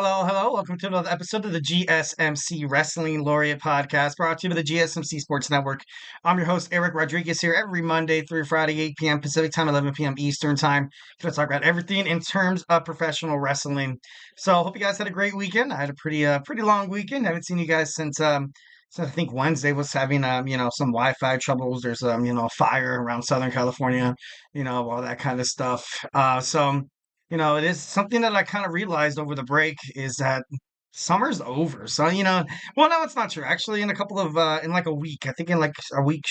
Hello, hello. Welcome to another episode of the GSMC Wrestling Laureate Podcast, brought to you by the GSMC Sports Network. I'm your host, Eric Rodriguez, here every Monday through Friday, 8 p.m. Pacific Time, 11 p.m. Eastern Time. Going to talk about everything in terms of professional wrestling. So, hope you guys had a great weekend. I had a pretty long weekend. I haven't seen you guys since I think Wednesday was having some Wi-Fi troubles. There's fire around Southern California, all that kind of stuff. It is something that I kind of realized over the break is that summer's over. So, well, no, it's not true. Actually, in like a week, I think in like a week,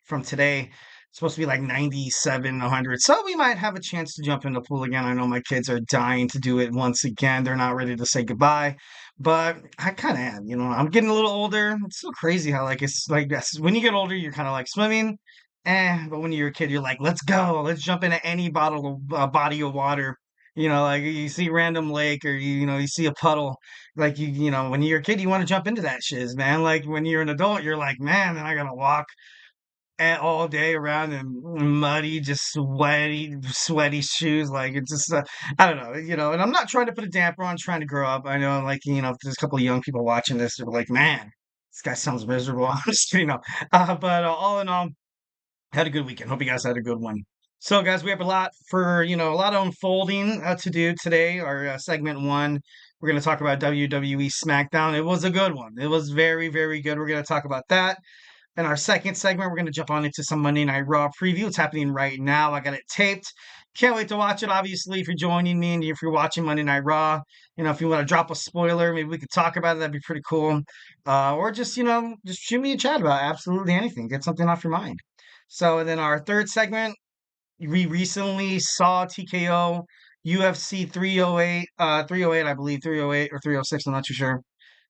from today, it's supposed to be like 97, 100. So we might have a chance to jump in the pool again. I know my kids are dying to do it once again. They're not ready to say goodbye, but I kind of am, I'm getting a little older. It's so crazy how it's like this. When you get older, you're kind of like swimming. But when you're a kid, you're like, let's go, let's jump into any body of water. Like you see random lake or you see a puddle. Like when you're a kid, you want to jump into that shiz, man. Like when you're an adult, you're like, man, then I gotta walk all day around in muddy, just sweaty shoes. Like it's just, I don't know, And I'm not trying to put a damper on trying to grow up. I know, like if there's a couple of young people watching this, they're like, man, this guy sounds miserable. I'm just kidding, no. But all in all, had a good weekend. Hope you guys had a good one. So, guys, we have a lot of unfolding to do today. Our segment one, we're going to talk about WWE Smackdown. It was a good one. It was very, very good. We're going to talk about that. In our second segment, we're going to jump on into some Monday Night Raw preview. It's happening right now. I got it taped. Can't wait to watch it. Obviously, if you're joining me and if you're watching Monday Night Raw, if you want to drop a spoiler, maybe we could talk about it. That'd be pretty cool. Or just shoot me a chat about absolutely anything. Get something off your mind. So, and then our third segment, we recently saw TKO UFC 308, 308, I believe 308 or 306. I'm not too sure.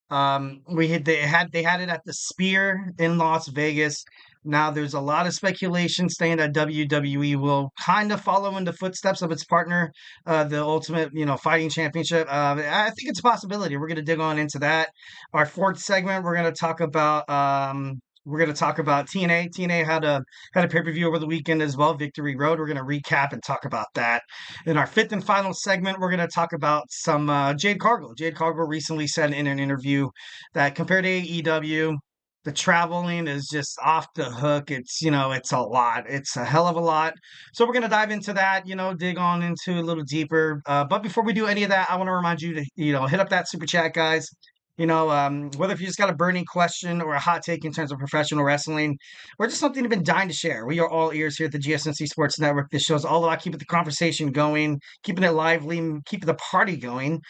They had it at the Sphere in Las Vegas. Now there's a lot of speculation saying that WWE will kind of follow in the footsteps of its partner, the Ultimate, Fighting Championship. I think it's a possibility. We're gonna dig on into that. Our fourth segment, we're gonna talk about TNA. TNA had a pay-per-view over the weekend as well, Victory Road. We're gonna recap and talk about that. In our fifth and final segment, we're gonna talk about some Jade Cargill. Jade Cargill recently said in an interview that compared to AEW, the traveling is just off the hook. It's a lot. It's a hell of a lot. So we're gonna dive into that. Dig on into a little deeper. But before we do any of that, I want to remind you to hit up that super chat, guys. Whether if you just got a burning question or a hot take in terms of professional wrestling, or just something you've been dying to share, we are all ears here at the GSMC Sports Network. This show's all about keeping the conversation going, keeping it lively, keeping the party going.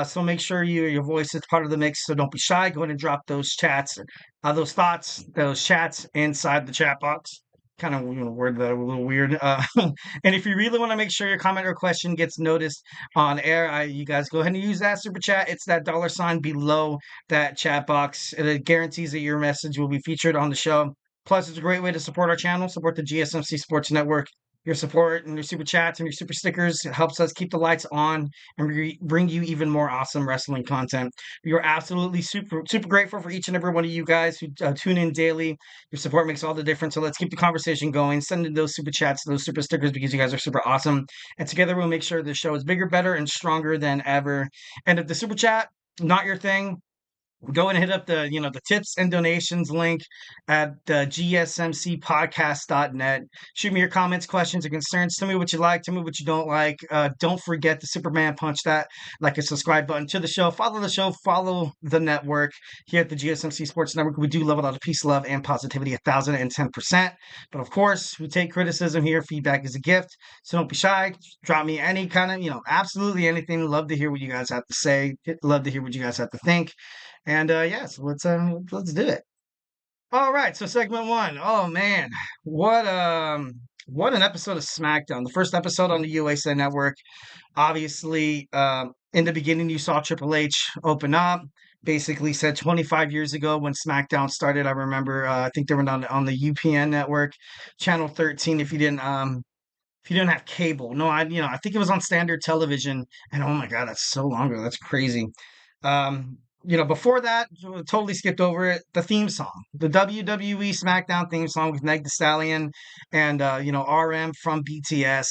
So make sure your voice is part of the mix. So don't be shy. Go ahead and drop those chats, those thoughts, those chats inside the chat box. Kind of word that a little weird. And if you really want to make sure your comment or question gets noticed on air, you guys go ahead and use that super chat. It's that $ below that chat box. It guarantees that your message will be featured on the show. Plus, it's a great way to support our channel, support the GSMC Sports Network. Your support and your super chats and your super stickers helps us keep the lights on and bring you even more awesome wrestling content. We are absolutely super grateful for each and every one of you guys who tune in daily. Your support makes all the difference. So let's keep the conversation going. Send in those super chats, those super stickers, because you guys are super awesome. And together we'll make sure the show is bigger, better, and stronger than ever. And if the super chat not your thing, go and hit up the tips and donations link at gsmcpodcast.net. Shoot me your comments, questions, and concerns. Tell me what you like. Tell me what you don't like. Don't forget the Superman punch that like a subscribe button to the show. Follow the show. Follow the network here at the GSMC Sports Network. We do love a lot of peace, love, and positivity 1,010%. But of course, we take criticism here. Feedback is a gift. So don't be shy. Drop me any kind of, absolutely anything. Love to hear what you guys have to say. Love to hear what you guys have to think. And so let's do it. All right, so segment one. Oh man, what an episode of SmackDown. The first episode on the USA Network. Obviously, in the beginning, you saw Triple H open up. Basically, said 25 years ago when SmackDown started. I remember. I think they were on the UPN network, channel 13. If you didn't have cable, no, I think it was on standard television. And oh my God, that's so long ago. That's crazy. Before that, totally skipped over it. The theme song, the WWE Smackdown theme song with Meg Thee Stallion and RM from BTS.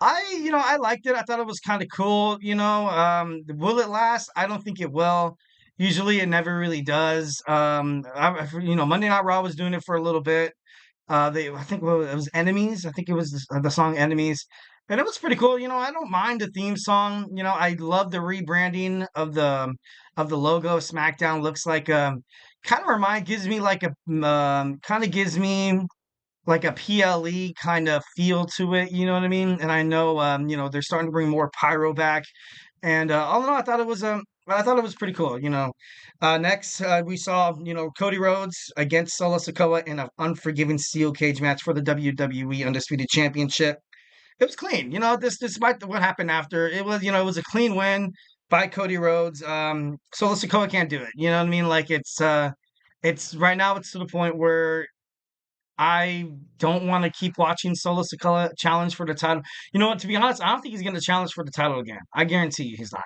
I liked it. I thought it was kind of cool. Will it last? I don't think it will. Usually, it never really does. Monday Night Raw was doing it for a little bit. I think it was Enemies. I think it was the song Enemies, and it was pretty cool. I don't mind the theme song. I love the rebranding of the logo. SmackDown looks like gives me like a kind of gives me like a PLE kind of feel to it, you know what I mean? And I know, they're starting to bring more pyro back. And all in all, I thought it was pretty cool. Next we saw Cody Rhodes against Solo Sikoa in an unforgiving steel cage match for the WWE Undisputed Championship. It was clean. This despite what happened after, it was a clean win by Cody Rhodes. Solo Sikoa can't do it. You know what I mean? Like it's right now. It's to the point where I don't want to keep watching Solo Sikoa challenge for the title. You know what? To be honest, I don't think he's going to challenge for the title again. I guarantee you he's not.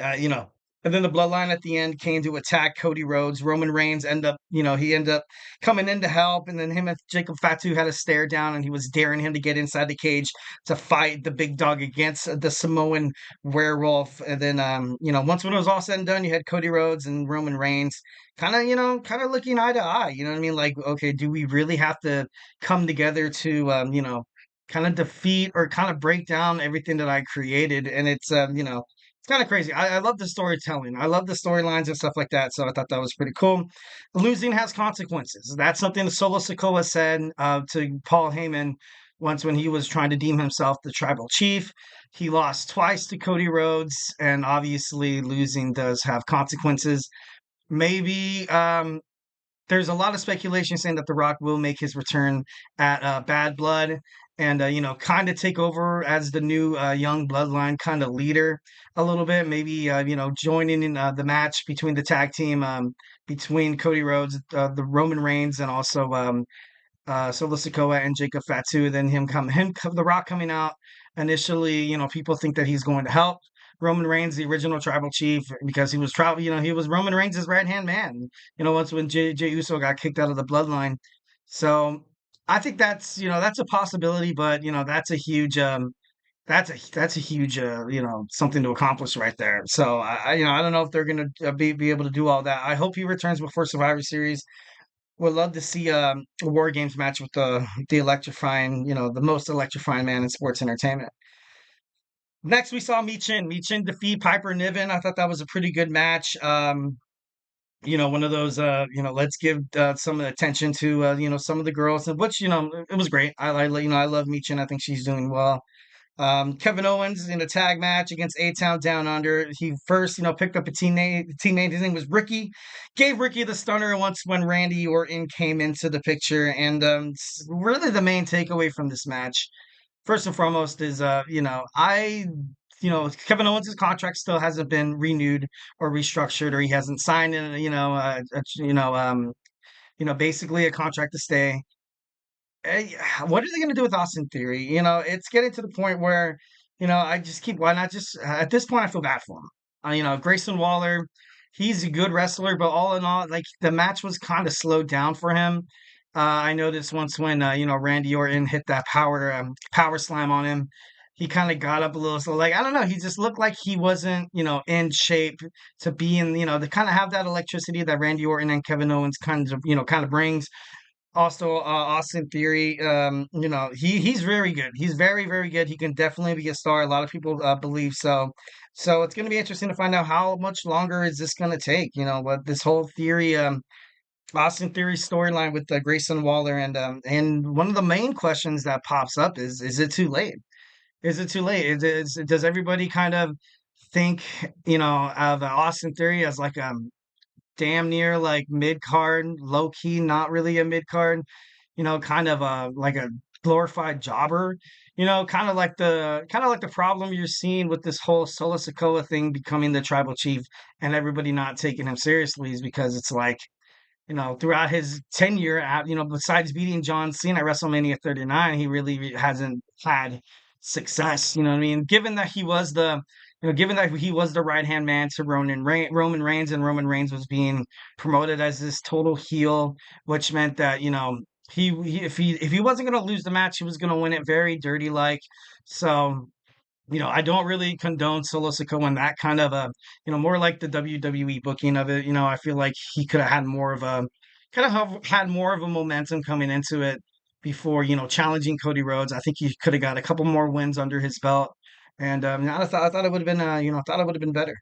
Uh, you know, and then the bloodline at the end came to attack Cody Rhodes. Roman Reigns he ended up coming in to help, and then him and Jacob Fatu had a stare down, and he was daring him to get inside the cage to fight the big dog against the Samoan werewolf. And then, once when it was all said and done, you had Cody Rhodes and Roman Reigns kind of looking eye to eye. You know what I mean? Like, okay, do we really have to come together to, kind of defeat or kind of break down everything that I created? And it's kind of crazy. I love the storytelling. I love the storylines and stuff like that. So I thought that was pretty cool. Losing has consequences. That's something that Solo Sikoa said to Paul Heyman once when he was trying to deem himself the tribal chief. He lost twice to Cody Rhodes, and obviously losing does have consequences. Maybe there's a lot of speculation saying that The Rock will make his return at Bad Blood and, kind of take over as the new young bloodline kind of leader a little bit. Maybe, joining in the match between the tag team between Cody Rhodes, the Roman Reigns, and also Solo Sikoa and Jacob Fatu. Then The Rock coming out. Initially, people think that he's going to help Roman Reigns, the original tribal chief, because he was Roman Reigns' right hand man. Once when Jey Uso got kicked out of the bloodline. So I think that's a possibility, but that's a huge something to accomplish right there. So I don't know if they're gonna be able to do all that. I hope he returns before Survivor Series. Would love to see a War Games match with the electrifying, the most electrifying man in sports entertainment. Next, we saw Michin. Michin defeat Piper Niven. I thought that was a pretty good match. One of those, let's give some attention to, some of the girls, which, it was great. I love Michin. I think she's doing well. Kevin Owens in a tag match against A-Town Down Under. He first, picked up a teammate. His name was Ricky. Gave Ricky the stunner once when Randy Orton came into the picture. And really the main takeaway from this match, first and foremost, is Kevin Owens' contract still hasn't been renewed or restructured, or he hasn't signed in, basically a contract to stay. What are they going to do with Austin Theory? It's getting to the point where, I just keep, why not just, at this point, I feel bad for him. Grayson Waller, he's a good wrestler, but all in all, like the match was kind of slowed down for him. I noticed once when, Randy Orton hit that power slam on him, he kind of got up a little. So, like, I don't know, he just looked like he wasn't, in shape to be in, to kind of have that electricity that Randy Orton and Kevin Owens kind of brings. Also, Austin Theory, he's very good. He's very, very good. He can definitely be a star. A lot of people believe so. So it's going to be interesting to find out how much longer is this going to take. What this whole Theory, Austin Theory storyline with Grayson Waller, and one of the main questions that pops up is it too late? Is it too late? Does everybody kind of think of Austin Theory as like damn near like mid card, low key, not really a mid card, kind of like a glorified jobber, kind of like the problem you're seeing with this whole Solo Sikoa thing becoming the tribal chief and everybody not taking him seriously is because it's like, throughout his tenure at, besides beating John Cena at WrestleMania 39, he really hasn't had success. You know what I mean? Given that he was the right hand man to Roman Reigns, and Roman Reigns was being promoted as this total heel, which meant that if he wasn't going to lose the match, he was going to win it very dirty like. So I don't really condone Solo Sikoa in that kind of a, more like the WWE booking of it. I feel like he could have had more of a, kind of had more of a momentum coming into it before, challenging Cody Rhodes. I think he could have got a couple more wins under his belt. And I thought it would have been, I thought it would have been better.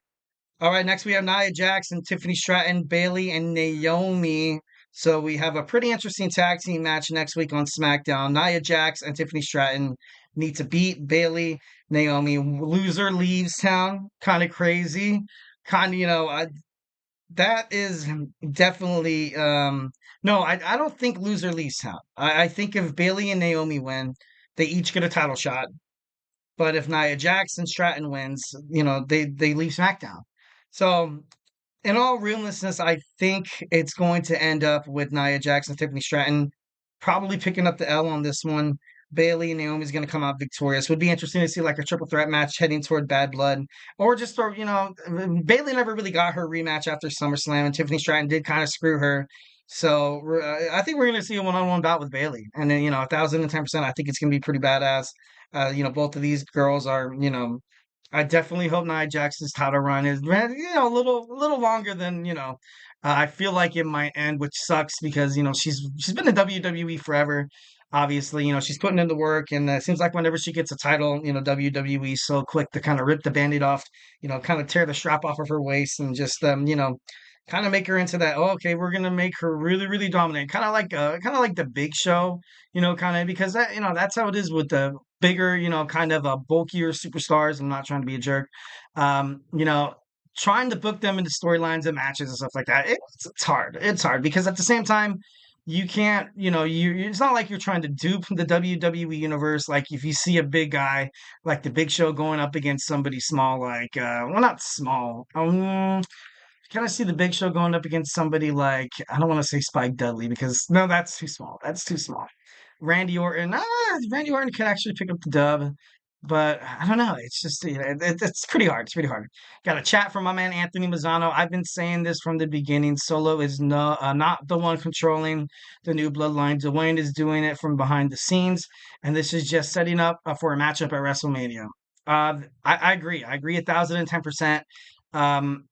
All right, next we have Nia Jax and Tiffany Stratton, Bailey and Naomi. So we have a pretty interesting tag team match next week on SmackDown. Nia Jax and Tiffany Stratton need to beat Bailey, Naomi. Loser leaves town. Kind of crazy. Kind of, that is definitely no, I don't think loser leaves town. I think if Bailey and Naomi win, they each get a title shot. But if Nia Jax and Stratton wins, they leave SmackDown. So in all realness, I think it's going to end up with Nia Jax and Tiffany Stratton probably picking up the L on this one. Bailey and Naomi's going to come out victorious. Would be interesting to see like a triple threat match heading toward Bad Blood, or just for Bailey never really got her rematch after SummerSlam, and Tiffany Stratton did kind of screw her. So I think we're going to see a one-on-one bout with Bailey, and then 1,010%. I think it's going to be pretty badass. Both of these girls are I definitely hope Nia Jax's title run is, a little longer than, I feel like it might end, which sucks because, she's been in WWE forever. Obviously, she's putting in the work, and it seems like whenever she gets a title, WWE is so quick to kind of rip the band-aid off, kind of tear the strap off of her waist and just, kind of make her into that. Oh, okay, we're gonna make her really, really dominant, kind of like the Big Show, kind of because that's how it is with the bigger, kind of bulkier superstars. I'm not trying to be a jerk. Um, you know, Trying to book them into storylines and matches and stuff like that. It's hard. It's hard because at the same time, you can't, it's not like you're trying to dupe the WWE universe. Like if you see a big guy like the Big Show going up against somebody small, like, well, not small. Can I see the Big Show going up against somebody like, I don't want to say Spike Dudley because no, that's too small. That's too small. Randy Orton. Randy Orton could actually pick up the dub, but I don't know. It's just it's pretty hard. It's pretty hard. Got a chat from my man Anthony Mazzano. I've been saying this from the beginning. Solo is not the one controlling the new Bloodline. Dwayne is doing it from behind the scenes, and this is just setting up for a matchup at WrestleMania. I agree. I agree 1,010%. Um,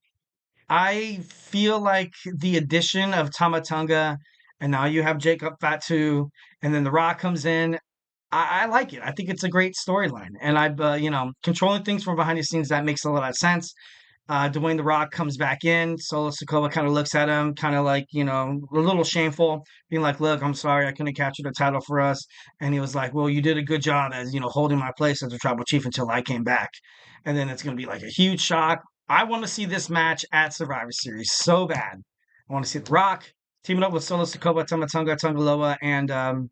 I feel like the addition of Tamatonga, and now you have Jacob Fatu, and then The Rock comes in. I like it. I think it's a great storyline, and controlling things from behind the scenes that makes a lot of sense. Dwayne The Rock comes back in. Solo Sikoa kind of looks at him, kind of like a little shameful, being like, "Look, I'm sorry, I couldn't capture the title for us." And he was like, "Well, you did a good job as holding my place as a tribal chief until I came back." And then it's going to be like a huge shock. I want to see this match at Survivor Series so bad. I want to see The Rock teaming up with Solo Sikoa, Tamatonga, Tongaloa, and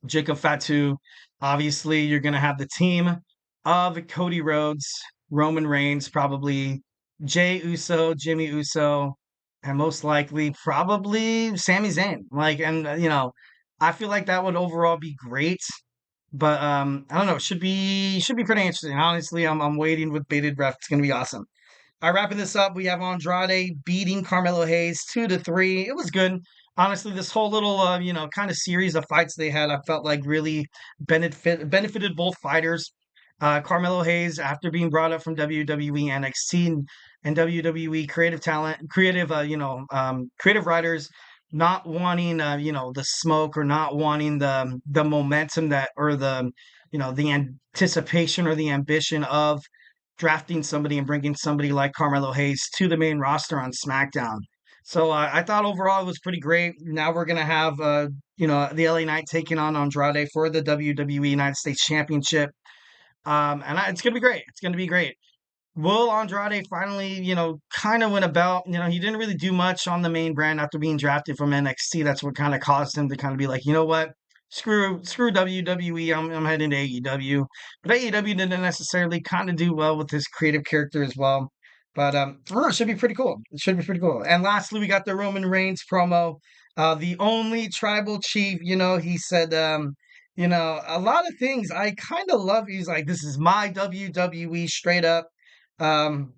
Jacob Fatu. Obviously, you're going to have the team of Cody Rhodes, Roman Reigns, probably Jey Uso, Jimmy Uso, and most likely probably Sami Zayn. I feel like that would overall be great. But I don't know. It should be pretty interesting. Honestly, I'm waiting with bated breath. It's gonna be awesome. All right, wrapping this up, we have Andrade beating Carmelo Hayes 2-3. It was good. Honestly, this whole little, kind of series of fights they had, I felt like really benefited both fighters. Carmelo Hayes, after being brought up from WWE NXT and WWE creative talent, creative writers, not wanting, the smoke or not wanting the momentum that or the anticipation or the ambition of drafting somebody and bringing somebody like Carmelo Hayes to the main roster on SmackDown. So I thought overall it was pretty great. Now we're gonna have the LA Knight taking on Andrade for the WWE United States Championship, it's gonna be great. It's gonna be great. Will Andrade finally, kind of win a belt? He didn't really do much on the main brand after being drafted from NXT. That's what kind of caused him to kind of be like, you know what? Screw WWE. I'm heading to AEW. But AEW didn't necessarily kind of do well with his creative character as well. But I don't know, it should be pretty cool. It should be pretty cool. And lastly, we got the Roman Reigns promo. The only tribal chief, he said, a lot of things I kind of love. He's like, this is my WWE straight up. Um,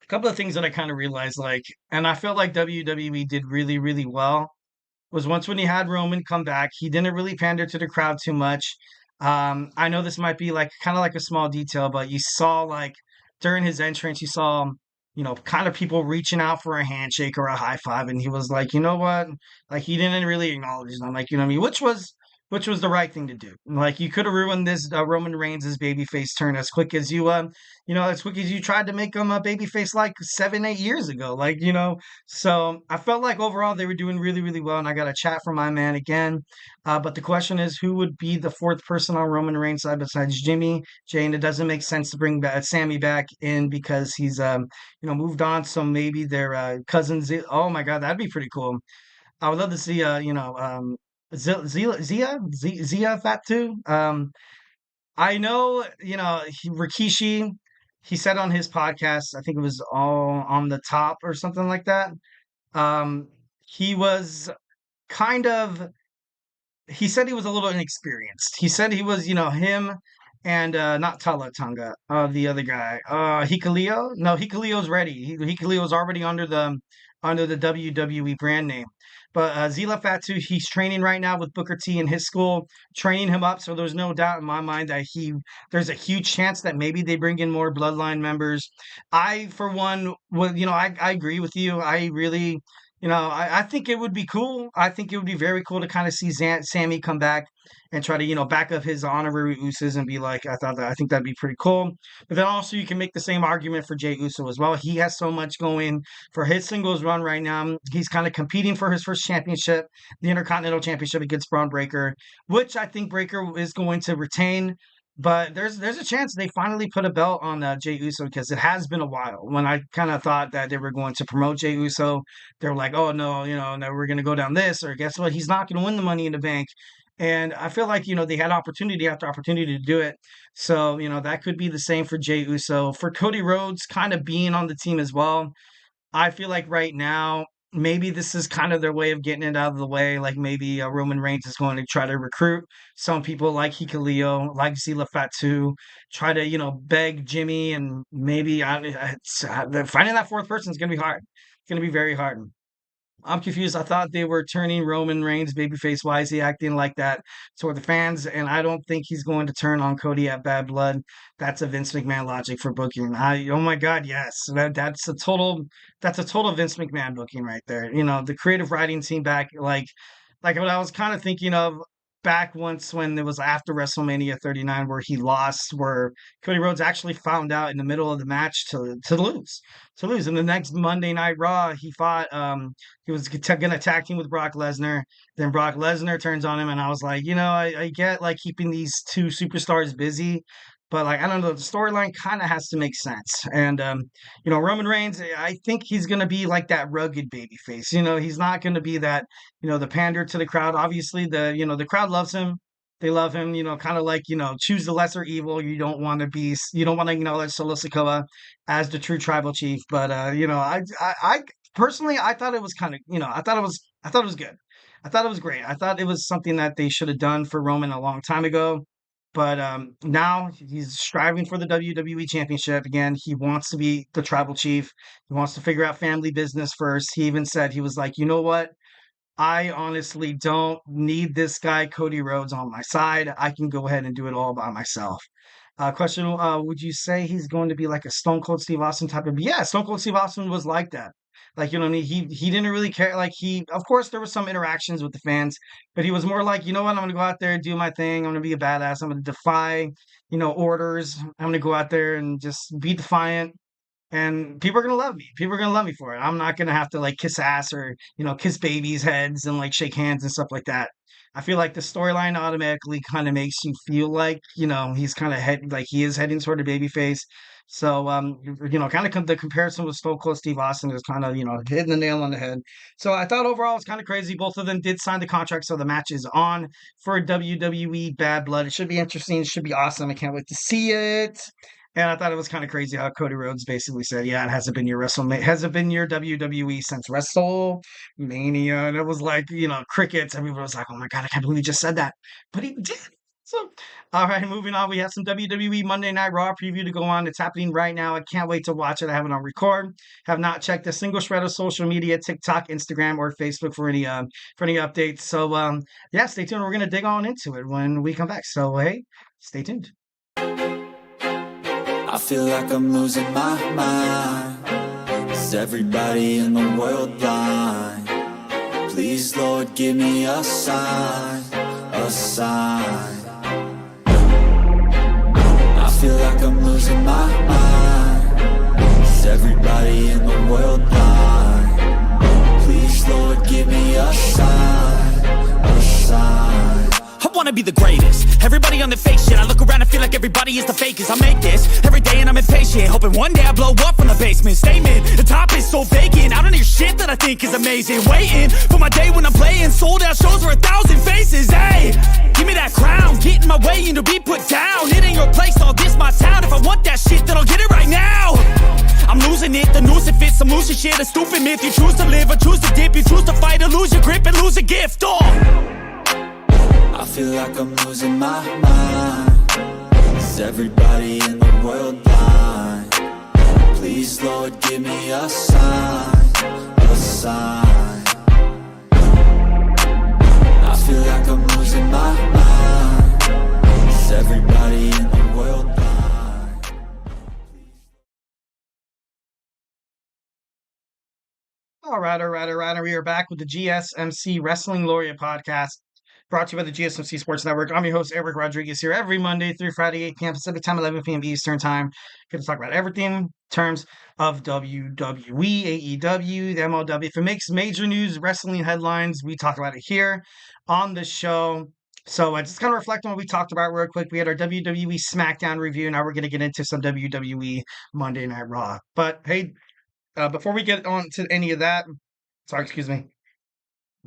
a couple of things that I kind of realized, and I felt like WWE did really, really well. was once when he had Roman come back. He didn't really pander to the crowd too much. I know this might be like kind of like a small detail, but you saw like during his entrance, you saw kind of people reaching out for a handshake or a high five, and he was like, you know what, like he didn't really acknowledge them, like what I mean, which was the right thing to do. Like you could have ruined this Roman Reigns' babyface turn as quick as as quick as you tried to make him a babyface like 7, 8 years ago. So I felt like overall they were doing really, really well, and I got a chat from my man again. But the question is, who would be the fourth person on Roman Reigns' side besides Jimmy? Jane, it doesn't make sense to bring Sammy back in because he's moved on. So maybe their cousins. Oh my God, that'd be pretty cool. I would love to see Zia Fatu. I know Rikishi. He said on his podcast, I think it was all on the top or something like that. Um, he was kind of he said he was a little inexperienced. He said he was, him and not Tala Tonga, the other guy, Hikuleo. No, Hikuleo's ready. Hikuleo's already under the WWE brand name. But Zila Fatu, he's training right now with Booker T in his school, training him up. So there's no doubt in my mind that there's a huge chance that maybe they bring in more Bloodline members. I, for one, would, I agree with you. I really, I think it would be cool. I think it would be very cool to kind of see Sammy come back and try to, back up his honorary Usos and be like, I think that'd be pretty cool. But then also you can make the same argument for Jey Uso as well. He has so much going for his singles run right now. He's kind of competing for his first championship, the Intercontinental Championship against Braun Breaker, which I think Breaker is going to retain. But there's a chance they finally put a belt on Jey Uso because it has been a while. When I kind of thought that they were going to promote Jey Uso, they were like, oh no, no, we're going to go down this, or guess what? He's not going to win the Money in the Bank. And I feel like, they had opportunity after opportunity to do it. So, that could be the same for Jey Uso. For Cody Rhodes kind of being on the team as well, I feel like right now, maybe this is kind of their way of getting it out of the way. Like maybe Roman Reigns is going to try to recruit some people like Hikuleo, like Zila Fatu, try to, beg Jimmy, and maybe finding that fourth person is going to be hard. It's going to be very hard. I'm confused. I thought they were turning Roman Reigns babyface. Why is he acting like that toward the fans? And I don't think he's going to turn on Cody at Bad Blood. That's a Vince McMahon logic for booking. Oh my God, yes. That's a total Vince McMahon booking right there. The creative writing team back, like what I was kind of thinking of back once when it was after WrestleMania 39 where he lost, where Cody Rhodes actually found out in the middle of the match to lose. To lose. In the next Monday Night Raw, he was going to tag team with Brock Lesnar. Then Brock Lesnar turns on him, and I was like, I get like keeping these two superstars busy, but like I don't know, the storyline kind of has to make sense. And Roman Reigns, I think he's going to be like that rugged baby face. He's not going to be that the pander to the crowd. Obviously, the crowd loves him. They love him, kind of like, choose the lesser evil. You don't want to acknowledge Solo Sikoa as the true tribal chief. But, I personally, I thought it was kind of, I thought it was good. I thought it was great. I thought it was something that they should have done for Roman a long time ago. But now he's striving for the WWE Championship again. He wants to be the tribal chief. He wants to figure out family business first. He even said, he was like, you know what? I honestly don't need this guy, Cody Rhodes, on my side. I can go ahead and do it all by myself. Question: would you say he's going to be like a Stone Cold Steve Austin type of? Yeah, Stone Cold Steve Austin was like that. Like, what I mean? He didn't really care. Like of course, there was some interactions with the fans, but he was more like, you know what? I'm going to go out there and do my thing. I'm going to be a badass. I'm going to defy, orders. I'm going to go out there and just be defiant, and people are gonna love me. People are gonna love me for it. I'm not gonna have to like kiss ass or kiss babies' heads and like shake hands and stuff like that. I feel like the storyline automatically kind of makes you feel like he's kind of he is heading toward a baby face. So kind of the comparison with Stone Cold Steve Austin is kind of hitting the nail on the head. So I thought overall it's kind of crazy. Both of them did sign the contract, so the match is on for WWE Bad Blood. It should be interesting. It should be awesome. I can't wait to see it. And I thought it was kind of crazy how Cody Rhodes basically said, "Yeah, it hasn't been your hasn't been your WWE since WrestleMania," and it was like crickets. Everyone was like, "Oh my God, I can't believe he just said that," but he did. So, all right, moving on. We have some WWE Monday Night Raw preview to go on. It's happening right now. I can't wait to watch it. I have it on record. Have not checked a single shred of social media, TikTok, Instagram, or Facebook for any updates. So, yeah, stay tuned. We're gonna dig on into it when we come back. So, hey, stay tuned. I feel like I'm losing my mind. Is everybody in the world blind? Please, Lord, give me a sign, a sign. I feel like I'm losing my mind. Is everybody in the world blind? Please, Lord, give me a sign, a sign. I wanna be the greatest. Everybody on the fake shit. I look around and feel like everybody is the fakest. I make this every day and I'm impatient, hoping one day I blow up from the basement. Statement, the top is so vacant. I don't hear shit that I think is amazing. Waiting for my day when I'm playing sold out shows for 1,000 faces. Hey, give me that crown, get in my way and to be put down. It ain't your place, all this my town. If I want that shit, then I'll get it right now. I'm losing it, the noose it fits. I'm losing shit, a stupid myth. You choose to live or choose to dip. You choose to fight or lose your grip and lose a gift. I feel like I'm losing my mind. Is everybody in the world blind? Please, Lord, give me a sign, a sign. I feel like I'm losing my mind. Is everybody in the world blind? All right. We are back with the GSMC Wrestling Laureate Podcast, brought to you by the GSMC Sports Network. I'm your host, Eric Rodriguez, here every Monday through Friday, 8 p.m. Pacific Time, 11 p.m. Eastern Time. Here to talk about everything in terms of WWE, AEW, the MLW. If it makes major news, wrestling headlines, we talk about it here on the show. So I just kind of reflect on what we talked about real quick. We had our WWE Smackdown review. Now we're going to get into some WWE Monday Night Raw. But hey, before we get on to any of that, excuse me.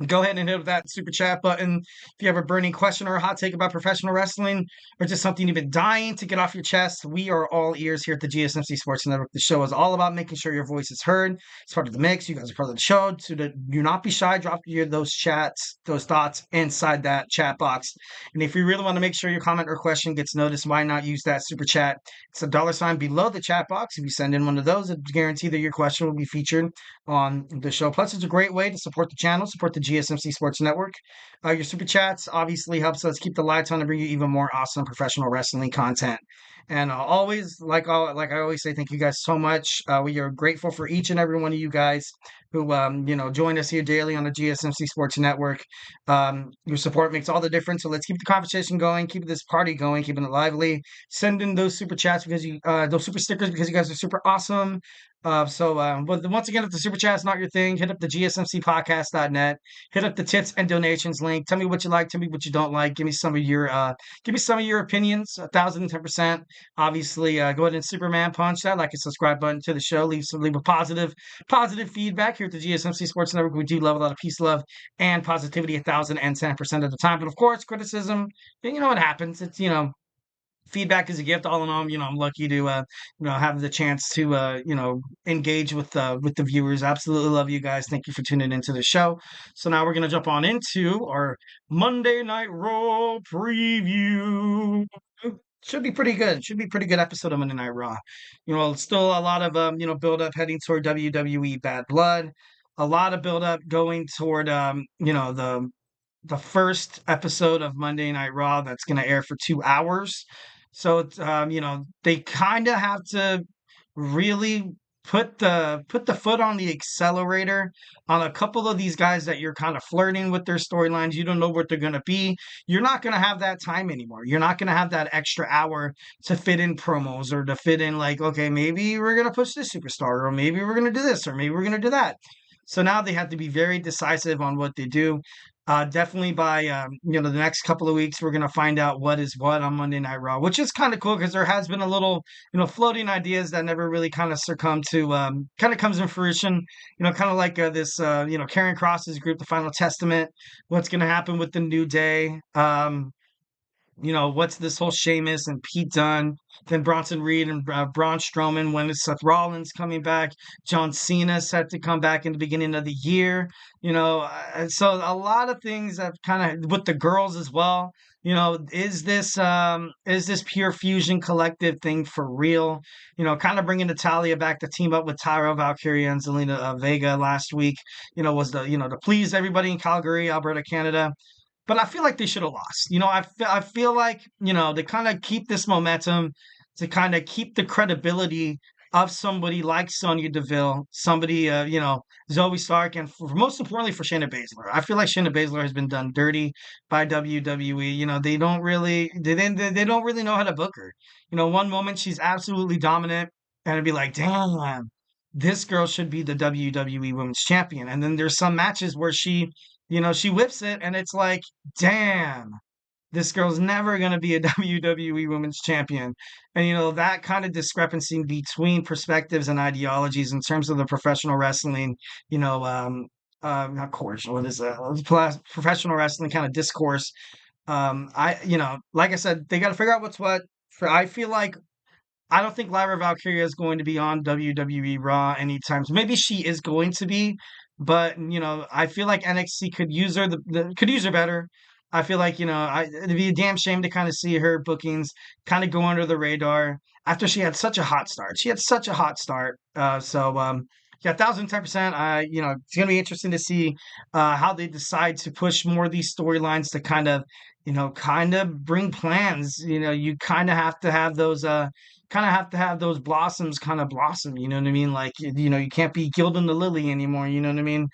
Go ahead and hit that super chat button if you have a burning question or a hot take about professional wrestling or just something you've been dying to get off your chest. We are all ears here at the GSMC Sports Network. The show is all about making sure your voice is heard. It's part of the mix. You guys are part of the show. So do not be shy. Drop those chats, those thoughts inside that chat box. And if you really want to make sure your comment or question gets noticed, why not use that super chat? It's a $ below the chat box. If you send in one of those, it's guaranteed that your question will be featured on the show. Plus, it's a great way to support the channel, support the GSMC Sports Network. Your super chats obviously helps us keep the lights on and bring you even more awesome professional wrestling content. And always, like I always say, thank you guys so much. We are grateful for each and every one of you guys who join us here daily on the GSMC Sports Network. Your support makes all the difference. So let's keep the conversation going, keep this party going, keeping it lively. Send in those super chats because those super stickers because you guys are super awesome. But once again, if the super chat's not your thing, hit up the gsmcpodcast.net, hit up the tips and donations link. Tell me what you like, tell me what you don't like. Give me some of your opinions, 1,010%. Obviously, go ahead and Superman punch that like and subscribe button to the show. Leave a positive feedback here at the GSMC Sports Network. We do love a lot of peace, love, and positivity 1,010% of the time. But of course, criticism, you know, it happens. It's feedback is a gift. All in all, I'm lucky to have the chance to engage with the viewers. Absolutely love you guys. Thank you for tuning into the show. So now we're gonna jump on into our Monday Night Raw preview. Should be pretty good. Should be pretty good episode of Monday Night Raw. Still a lot of build up heading toward WWE Bad Blood. A lot of build up going toward the first episode of Monday Night Raw that's going to air for 2 hours. So it's they kind of have to really put the foot on the accelerator on a couple of these guys that you're kind of flirting with their storylines. You don't know what they're going to be. You're not going to have that time anymore. You're not going to have that extra hour to fit in promos or to fit in like, okay, maybe we're going to push this superstar or maybe we're going to do this or maybe we're going to do that. So now they have to be very decisive on what they do. Definitely by the next couple of weeks, we're gonna find out what is what on Monday Night Raw, which is kind of cool because there has been a little floating ideas that never really kind of succumb to kind of comes in fruition. Kind of like this Karen Cross's group, the Final Testament. What's gonna happen with the New Day? What's this whole Sheamus and Pete Dunne, then Bronson Reed and Braun Strowman, when is Seth Rollins coming back? John Cena set to come back in the beginning of the year. So a lot of things that kind of with the girls as well. is this pure fusion collective thing for real? Kind of bringing Natalia back to team up with Tyra Valkyria and Zelina Vega last week. Was to please everybody in Calgary, Alberta, Canada. But I feel like they should have lost. I feel like, they kind of keep this momentum to kind of keep the credibility of somebody like Sonya Deville, somebody, Zoe Stark, and most importantly for Shayna Baszler. I feel like Shayna Baszler has been done dirty by WWE. They don't really know how to book her. One moment she's absolutely dominant, and it'd be like, damn, this girl should be the WWE Women's Champion. And then there's some matches where she whips it, and it's like, damn, this girl's never going to be a WWE Women's Champion. And, that kind of discrepancy between perspectives and ideologies in terms of the professional wrestling, not course, what is that? Professional wrestling kind of discourse. Like I said, they got to figure out what's what. I feel like I don't think Lyra Valkyria is going to be on WWE Raw anytime. Maybe she is going to be, but I feel like NXT could use her could use her better. I feel like it'd be a damn shame to kind of see her bookings kind of go under the radar after she had such a hot start. She had such a hot start. Yeah, 1,010%. It's gonna be interesting to see how they decide to push more of these storylines to kind of bring plans. You kind of have to have those blossoms kind of blossom, you know what I mean? Like, you can't be gilding the lily anymore, you know what I mean?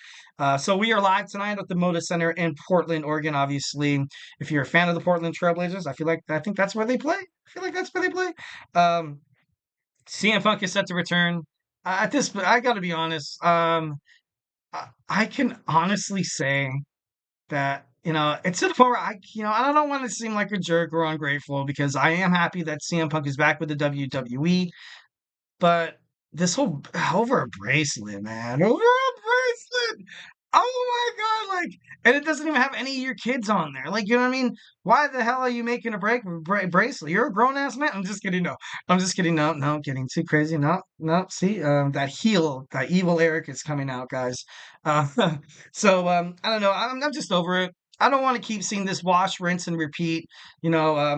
So we are live tonight at the Moda Center in Portland, Oregon. Obviously, if you're a fan of the Portland Trailblazers, I think that's where they play. I feel like that's where they play. CM Punk is set to return. I got to be honest. I can honestly say that it's to the point where I don't want to seem like a jerk or ungrateful because I am happy that CM Punk is back with the WWE, but this whole over a bracelet, man, over a bracelet. Oh my God, like, and it doesn't even have any of your kids on there. Like, you know what I mean? Why the hell are you making a bracelet? You're a grown ass man. I'm just kidding. No, I'm just kidding. No, no, getting too crazy. No, no. See, that evil Eric is coming out, guys. Uh, I don't know. I'm just over it. I don't want to keep seeing this wash, rinse, and repeat. Now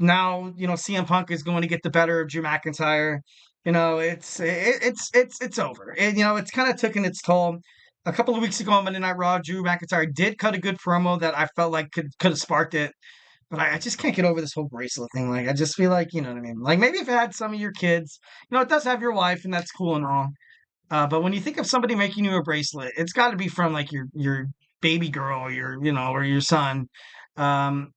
CM Punk is going to get the better of Drew McIntyre. It's over. It's kind of taken its toll. A couple of weeks ago on Monday Night Raw, Drew McIntyre did cut a good promo that I felt like could have sparked it. But I just can't get over this whole bracelet thing. Like, I just feel like, you know what I mean? Like, maybe if it had some of your kids, it does have your wife, and that's cool and all. But when you think of somebody making you a bracelet, it's got to be from, like, your baby girl or or your son. Um,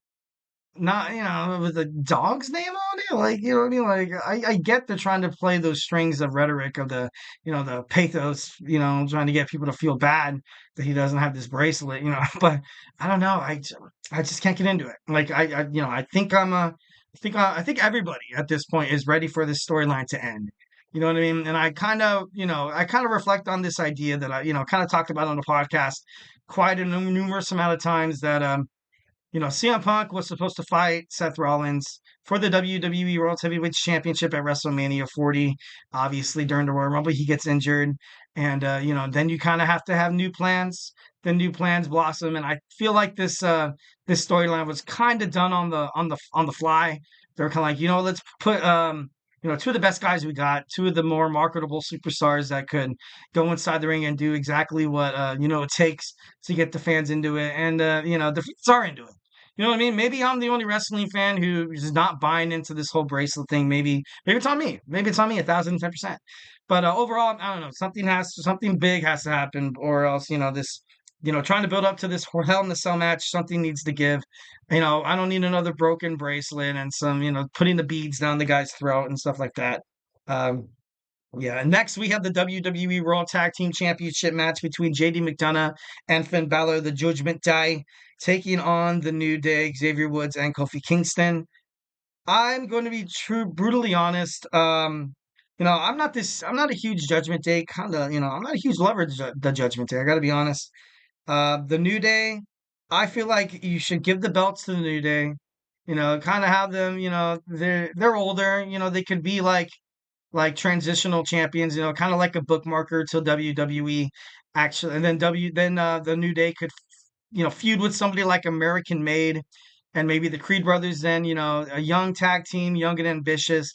Not, with a dog's name on it, like, you know what I mean? Like, I get they're trying to play those strings of rhetoric of the pathos, trying to get people to feel bad that he doesn't have this bracelet, but I don't know. I just can't get into it. Like, I think I think everybody at this point is ready for this storyline to end. You know what I mean? And I kind of reflect on this idea that I, kind of talked about on the podcast quite a numerous amount of times that, CM Punk was supposed to fight Seth Rollins for the WWE World Heavyweight Championship at WrestleMania 40. Obviously, during the Royal Rumble, he gets injured. And, then you kind of have to have new plans. Then new plans blossom. And I feel like this storyline was kind of done on the fly. They're kind of like, let's put, two of the best guys we got, two of the more marketable superstars that could go inside the ring and do exactly what, it takes to get the fans into it. And, the fans are into it. You know what I mean? Maybe I'm the only wrestling fan who is not buying into this whole bracelet thing. Maybe it's on me. Maybe it's on me 1,010%. But overall, I don't know. Something big has to happen, or else this, trying to build up to this Hell in the Cell match. Something needs to give. I don't need another broken bracelet and some putting the beads down the guy's throat and stuff like that. Yeah, next we have the WWE World Tag Team Championship match between JD McDonough and Finn Balor, the Judgment Day, taking on the New Day, Xavier Woods and Kofi Kingston. I'm going to be brutally honest. I'm not a huge Judgment Day kind of, I'm not a huge lover of the Judgment Day. I got to be honest. The New Day, I feel like you should give the belts to the New Day. Kind of have them. They're older. They could be like transitional champions, kind of like a bookmarker till WWE actually, and then the New Day could, feud with somebody like American Made, and maybe the Creed brothers. Then a young tag team, young and ambitious.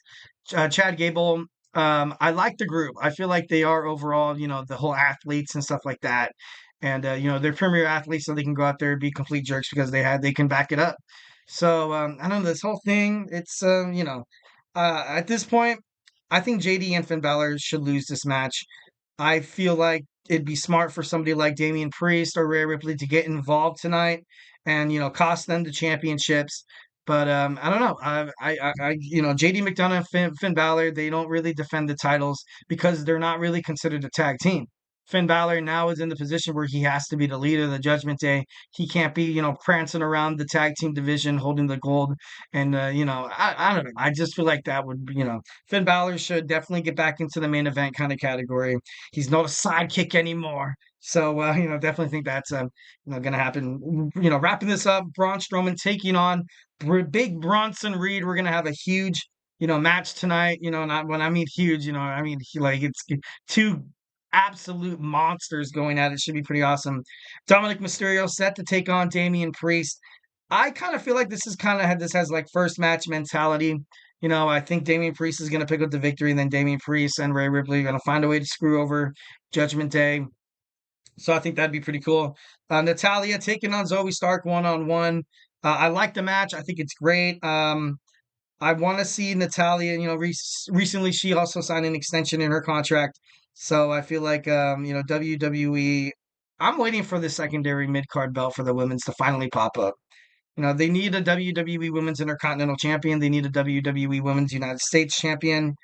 Chad Gable. I like the group. I feel like they are overall, the whole athletes and stuff like that. And they're premier athletes, so they can go out there and be complete jerks because they can back it up. So I don't know, this whole thing. It's at this point, I think JD and Finn Balor should lose this match. I feel like it'd be smart for somebody like Damian Priest or Rhea Ripley to get involved tonight and cost them the championships. But I don't know. JD McDonough and Finn Balor, they don't really defend the titles because they're not really considered a tag team. Finn Balor now is in the position where he has to be the leader of the Judgment Day. He can't be, prancing around the tag team division holding the gold. And, I don't know. I just feel like that would, Finn Balor should definitely get back into the main event kind of category. He's not a sidekick anymore. So, definitely think that's, going to happen. Wrapping this up, Braun Strowman taking on big Bronson Reed. We're going to have a huge, match tonight. Not when I mean huge, I mean, it's two absolute monsters going at it. Should be pretty awesome. Dominic Mysterio set to take on Damian Priest. I kind of feel like this has like first match mentality. I think Damian Priest is going to pick up the victory, and then Damian Priest and Rhea Ripley are going to find a way to screw over Judgment Day. So I think that'd be pretty cool. Natalya taking on Zoe Stark one-on-one. I like the match. I think it's great. I want to see Natalya. Recently she also signed an extension in her contract. So I feel like, WWE, I'm waiting for the secondary mid-card belt for the women's to finally pop up. They need a WWE Women's Intercontinental Champion. They need a WWE Women's United States Champion.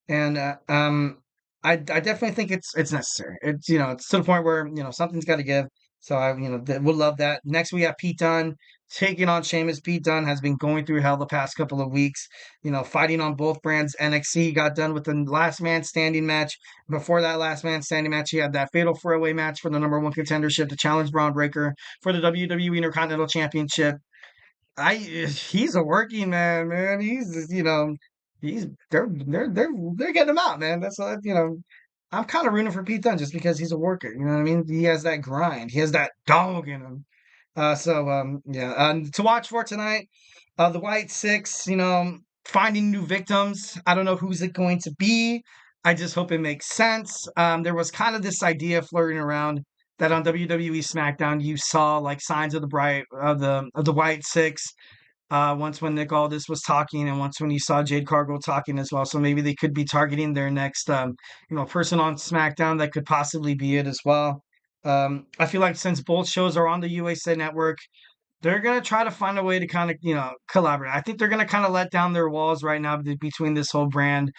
And I definitely think it's necessary. It's, it's to the point where, something's got to give. So I, would love that. Next, we have Pete Dunne taking on Sheamus. Pete Dunne has been going through hell the past couple of weeks, fighting on both brands. NXT got done with the last man standing match. Before that last man standing match, he had that fatal 4-way match for the number one contendership to challenge Braun Breaker for the WWE Intercontinental Championship. He's a working man. He's, they're getting him out, man. That's I'm kind of rooting for Pete Dunne just because he's a worker. You know what I mean? He has that grind. He has that dog in him. To watch for tonight, the White Six, finding new victims. I don't know who's it going to be. I just hope it makes sense. There was kind of this idea flirting around that on WWE Smackdown you saw like signs of the White Six. Once when Nick Aldis was talking, and once when you saw Jade Cargill talking as well. So maybe they could be targeting their next, person on SmackDown that could possibly be it as well. I feel like since both shows are on the USA Network, they're going to try to find a way to kind of, collaborate. I think they're going to kind of let down their walls right now between this whole brand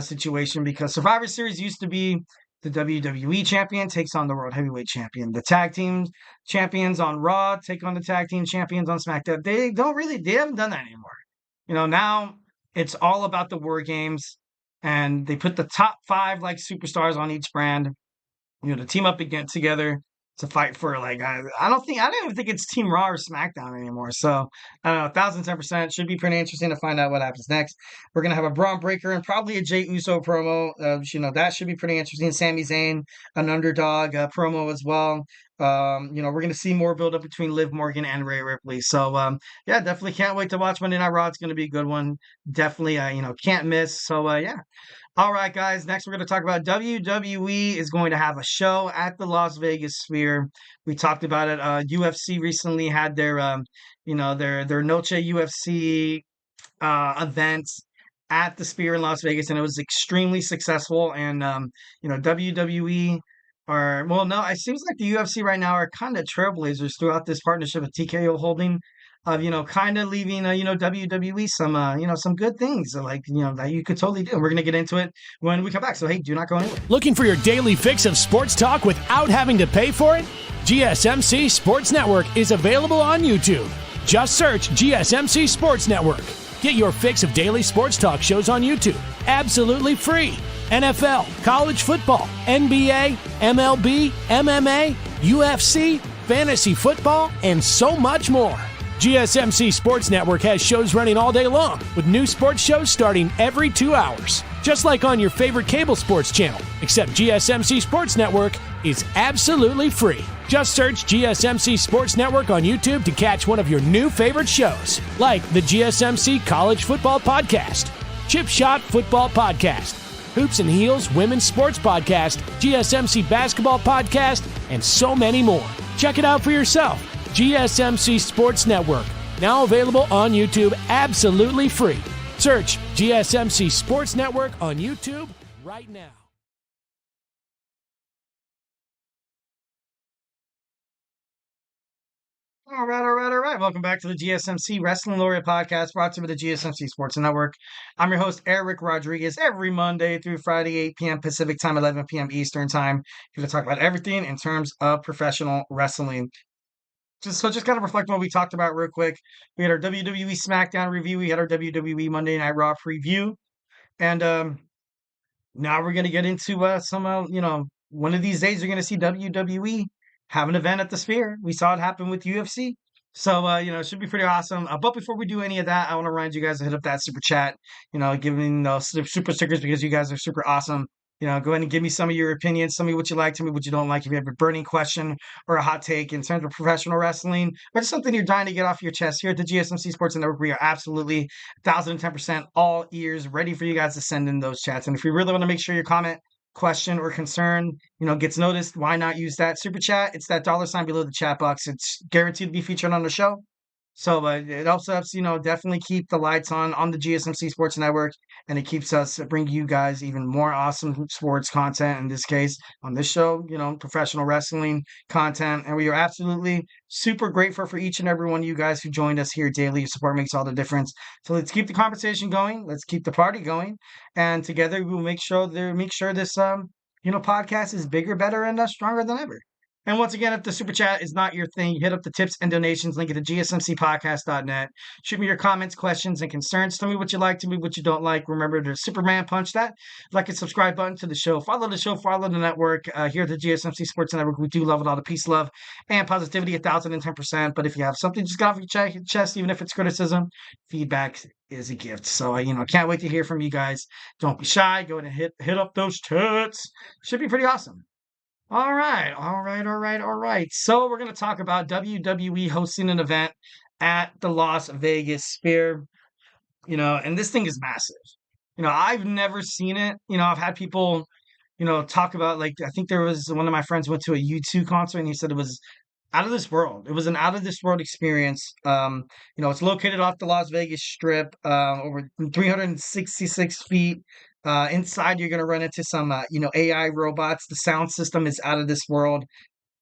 situation, because Survivor Series used to be the WWE champion takes on the World Heavyweight Champion. The tag team champions on Raw take on the tag team champions on SmackDown. They haven't done that anymore. Now it's all about the War Games, and they put the top 5 like superstars on each brand, to team up again together to fight for I don't even think it's Team Raw or SmackDown anymore. So I don't know, 1,010% should be pretty interesting to find out what happens next. We're gonna have a Braun Breaker and probably a Jey Uso promo. That should be pretty interesting. Sami Zayn, an underdog promo as well. We're gonna see more build up between Liv Morgan and Rhea Ripley. So definitely can't wait to watch Monday Night Raw. It's gonna be a good one. Definitely can't miss. So All right, guys. Next, we're going to talk about WWE is going to have a show at the Las Vegas Sphere. We talked about it. UFC recently had their Noche UFC event at the Sphere in Las Vegas, and it was extremely successful. And WWE it seems like the UFC right now are kind of trailblazers throughout this partnership with TKO Holding. Kind of leaving, WWE some good things that you could totally do. We're going to get into it when we come back. So, hey, do not go anywhere. Looking for your daily fix of sports talk without having to pay for it? GSMC Sports Network is available on YouTube. Just search GSMC Sports Network. Get your fix of daily sports talk shows on YouTube. Absolutely free. NFL, college football, NBA, MLB, MMA, UFC, fantasy football, and so much more. GSMC Sports Network has shows running all day long, with new sports shows starting every 2 hours. Just like on your favorite cable sports channel, except GSMC Sports Network is absolutely free. Just search GSMC Sports Network on YouTube to catch one of your new favorite shows, like the GSMC College Football Podcast, Chip Shot Football Podcast, Hoops and Heels Women's Sports Podcast, GSMC Basketball Podcast, and so many more. Check it out for yourself. GSMC Sports Network, now available on YouTube absolutely free. Search GSMC Sports Network on YouTube right now. All right. Welcome back to the GSMC Wrestling Laureate Podcast, brought to you by the GSMC Sports Network. I'm your host, Eric Rodriguez, every Monday through Friday, 8 p.m. Pacific Time, 11 p.m. Eastern Time. Here to talk about everything in terms of professional wrestling. Just kind of reflect on what we talked about real quick. We had our WWE Smackdown review. We had our WWE Monday Night Raw preview. And now we're going to get into one of these days you're going to see WWE have an event at the Sphere. We saw it happen with UFC. So, it should be pretty awesome. But before we do any of that, I want to remind you guys to hit up that super chat, giving those super stickers because you guys are super awesome. Go ahead and give me some of your opinions. Tell me what you like, tell me what you don't like. If you have a burning question or a hot take in terms of professional wrestling, or just something you're dying to get off your chest, here at the GSMC Sports Network, we are absolutely 1,010% all ears, ready for you guys to send in those chats. And if you really want to make sure your comment, question, or concern, gets noticed, why not use that super chat? It's that $ below the chat box. It's guaranteed to be featured on the show. So it also helps, definitely keep the lights on the GSMC Sports Network, and it keeps us bringing you guys even more awesome sports content. In this case, on this show, professional wrestling content, and we are absolutely super grateful for each and every one of you guys who joined us here daily. Your support makes all the difference. So let's keep the conversation going. Let's keep the party going, and together we will make sure this podcast is bigger, better, and stronger than ever. And once again, if the super chat is not your thing, hit up the tips and donations link at the gsmcpodcast.net. Shoot me your comments, questions, and concerns. Tell me what you like, tell me what you don't like. Remember to Superman punch that like and subscribe button to the show. Follow the show, follow the network. Here at the GSMC Sports Network, we do love it all. The peace, love, and positivity, 1,010%. But if you have something just got off your chest, even if it's criticism, feedback is a gift. So, can't wait to hear from you guys. Don't be shy. Go ahead and hit up those chats. Should be pretty awesome. All right. So we're going to talk about WWE hosting an event at the Las Vegas Sphere, and this thing is massive. I've never seen it. I've had people, talk about, like, I think there was one of my friends went to a U2 concert and he said it was out of this world. It was an out of this world experience. It's located off the Las Vegas Strip, over 366 feet. Inside, you're going to run into some, AI robots. The sound system is out of this world.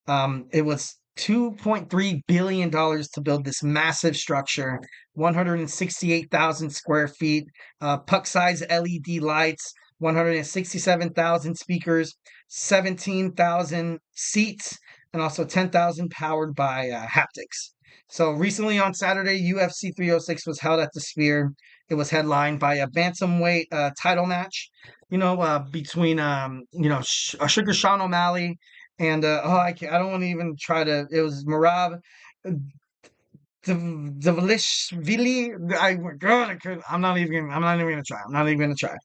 It was $2.3 billion to build this massive structure, 168,000 square feet, puck-size LED lights, 167,000 speakers, 17,000 seats, and also 10,000 powered by haptics. So recently on Saturday, UFC 306 was held at the Sphere. It was headlined by a bantamweight title match, between Sugar Sean O'Malley and I don't want to even try to. It was Merab Dvalishvili. I'm not even gonna try.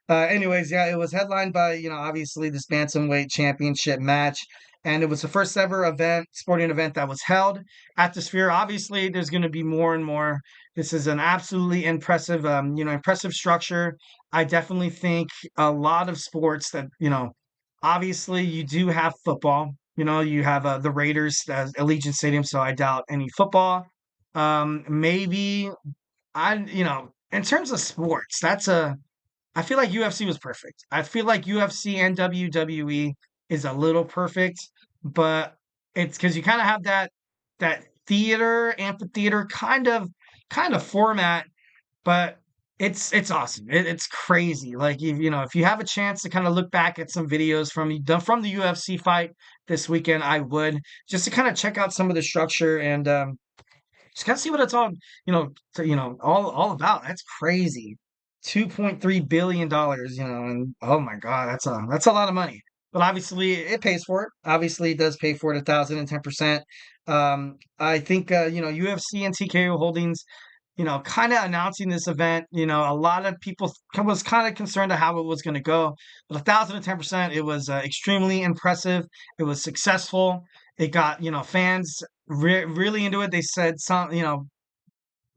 Anyways, yeah, it was headlined by obviously this bantamweight championship match. And it was the first ever sporting event that was held at the Sphere. Obviously, there's going to be more and more. This is an absolutely impressive, impressive structure. I definitely think a lot of sports that, obviously you do have football. You have the Raiders, Allegiant Stadium, so I doubt any football. Maybe, in terms of sports, I feel like UFC was perfect. I feel like UFC and WWE is a little perfect, but it's because you kind of have that amphitheater kind of format, but it's awesome. It's crazy. Like if you have a chance to kind of look back at some videos from the UFC fight this weekend, I would, just to kind of check out some of the structure and just kind of see what it's all all about. That's crazy. $2.3 billion, and oh my God, that's a lot of money. but obviously it pays for it. Obviously, it does pay for it 1,010%. I think UFC and TKO Holdings, kind of announcing this event. A lot of people was kind of concerned of how it was going to go, but 1,010%. It was extremely impressive. It was successful. It got fans really into it. They said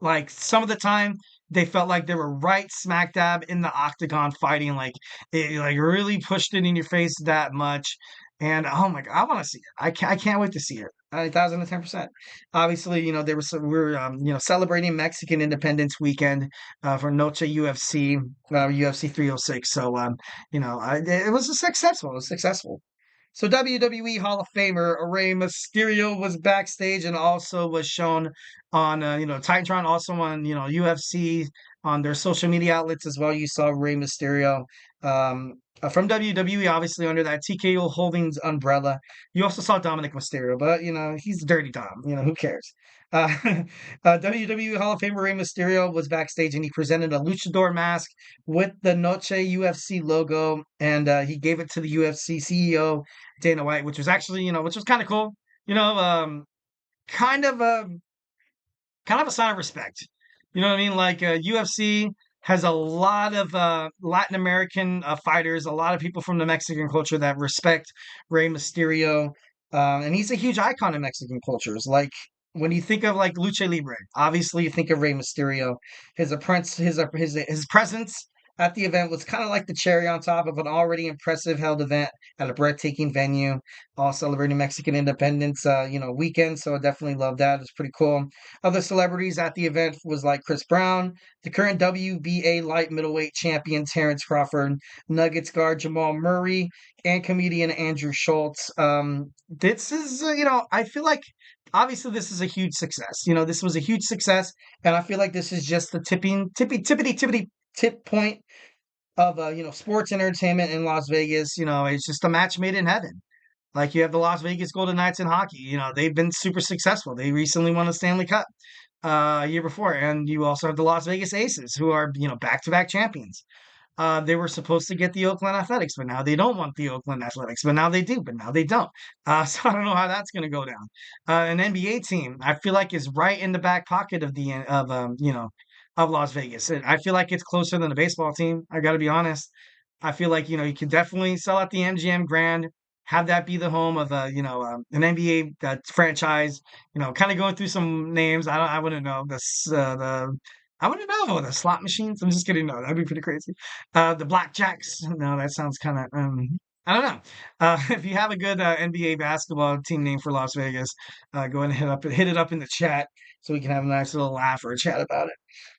like some of the time they felt like they were right smack dab in the octagon fighting. Like it like really pushed it in your face that much. And oh my god, I want to see it. I can't wait to see it. 1,010%. Obviously, we're celebrating Mexican Independence Weekend for Noche UFC, UFC 306. So it was successful. It was successful. So WWE Hall of Famer Rey Mysterio was backstage and also was shown on Titantron, also on UFC on their social media outlets as well. You saw Rey Mysterio from WWE, obviously under that TKO Holdings umbrella. You also saw Dominic Mysterio, but he's Dirty Dom. Who cares? WWE Hall of Famer Rey Mysterio was backstage and he presented a luchador mask with the Noche UFC logo, and he gave it to the UFC CEO Dana White, which was actually which was kind of cool. Kind of a sign of respect. You know what I mean? Like UFC has a lot of Latin American fighters, a lot of people from the Mexican culture that respect Rey Mysterio, and he's a huge icon in Mexican cultures. Like when you think of like lucha libre, obviously you think of Rey Mysterio. His presence at the event was kind of like the cherry on top of an already impressive held event at a breathtaking venue, all celebrating Mexican independence, weekend. So I definitely love that. It's pretty cool. Other celebrities at the event was like Chris Brown, the current WBA light middleweight champion Terrence Crawford, Nuggets guard Jamal Murray, and comedian Andrew Schultz. This is, I feel like obviously this is a huge success. This was a huge success, and I feel like this is just the tip point of sports entertainment in Las Vegas. It's just a match made in heaven. Like you have the Las Vegas Golden Knights in hockey. They've been super successful. They recently won the Stanley Cup a year before, and you also have the Las Vegas Aces, who are back-to-back champions. They were supposed to get the Oakland Athletics, but now they don't want the Oakland Athletics. But now they do, but now they don't. So I don't know how that's going to go down. An NBA team, I feel like, is right in the back pocket of Las Vegas. I feel like it's closer than a baseball team. I got to be honest. I feel like you can definitely sell out the MGM Grand, have that be the home of an NBA franchise. Kind of going through some names. I wouldn't know I wouldn't know the slot machines. I'm just kidding. No, that'd be pretty crazy. The Blackjacks. No, that sounds kind of. I don't know. If you have a good NBA basketball team name for Las Vegas, go ahead and hit it up in the chat so we can have a nice little laugh or a chat about it.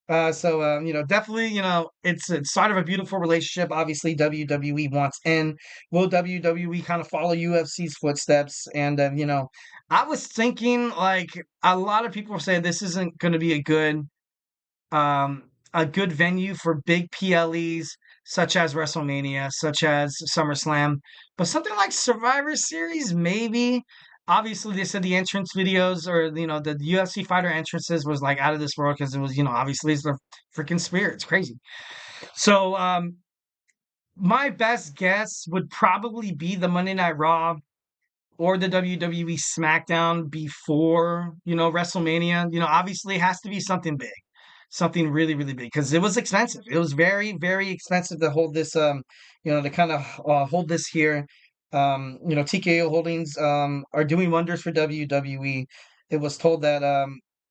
Definitely, it's sort of a beautiful relationship. Obviously, WWE wants in. Will WWE kind of follow UFC's footsteps? And, I was thinking like a lot of people say this isn't going to be a good venue for big PLEs such as WrestleMania, such as SummerSlam, but something like Survivor Series, maybe. Obviously, they said the entrance videos or the UFC fighter entrances was like out of this world because it was obviously it's the freaking Spear. It's crazy. So my best guess would probably be the Monday Night Raw or the WWE Smackdown before WrestleMania. Obviously it has to be something big. Something really, really big because it was expensive. It was very, very expensive to hold this, to kind of hold this here. TKO Holdings are doing wonders for WWE. It was told that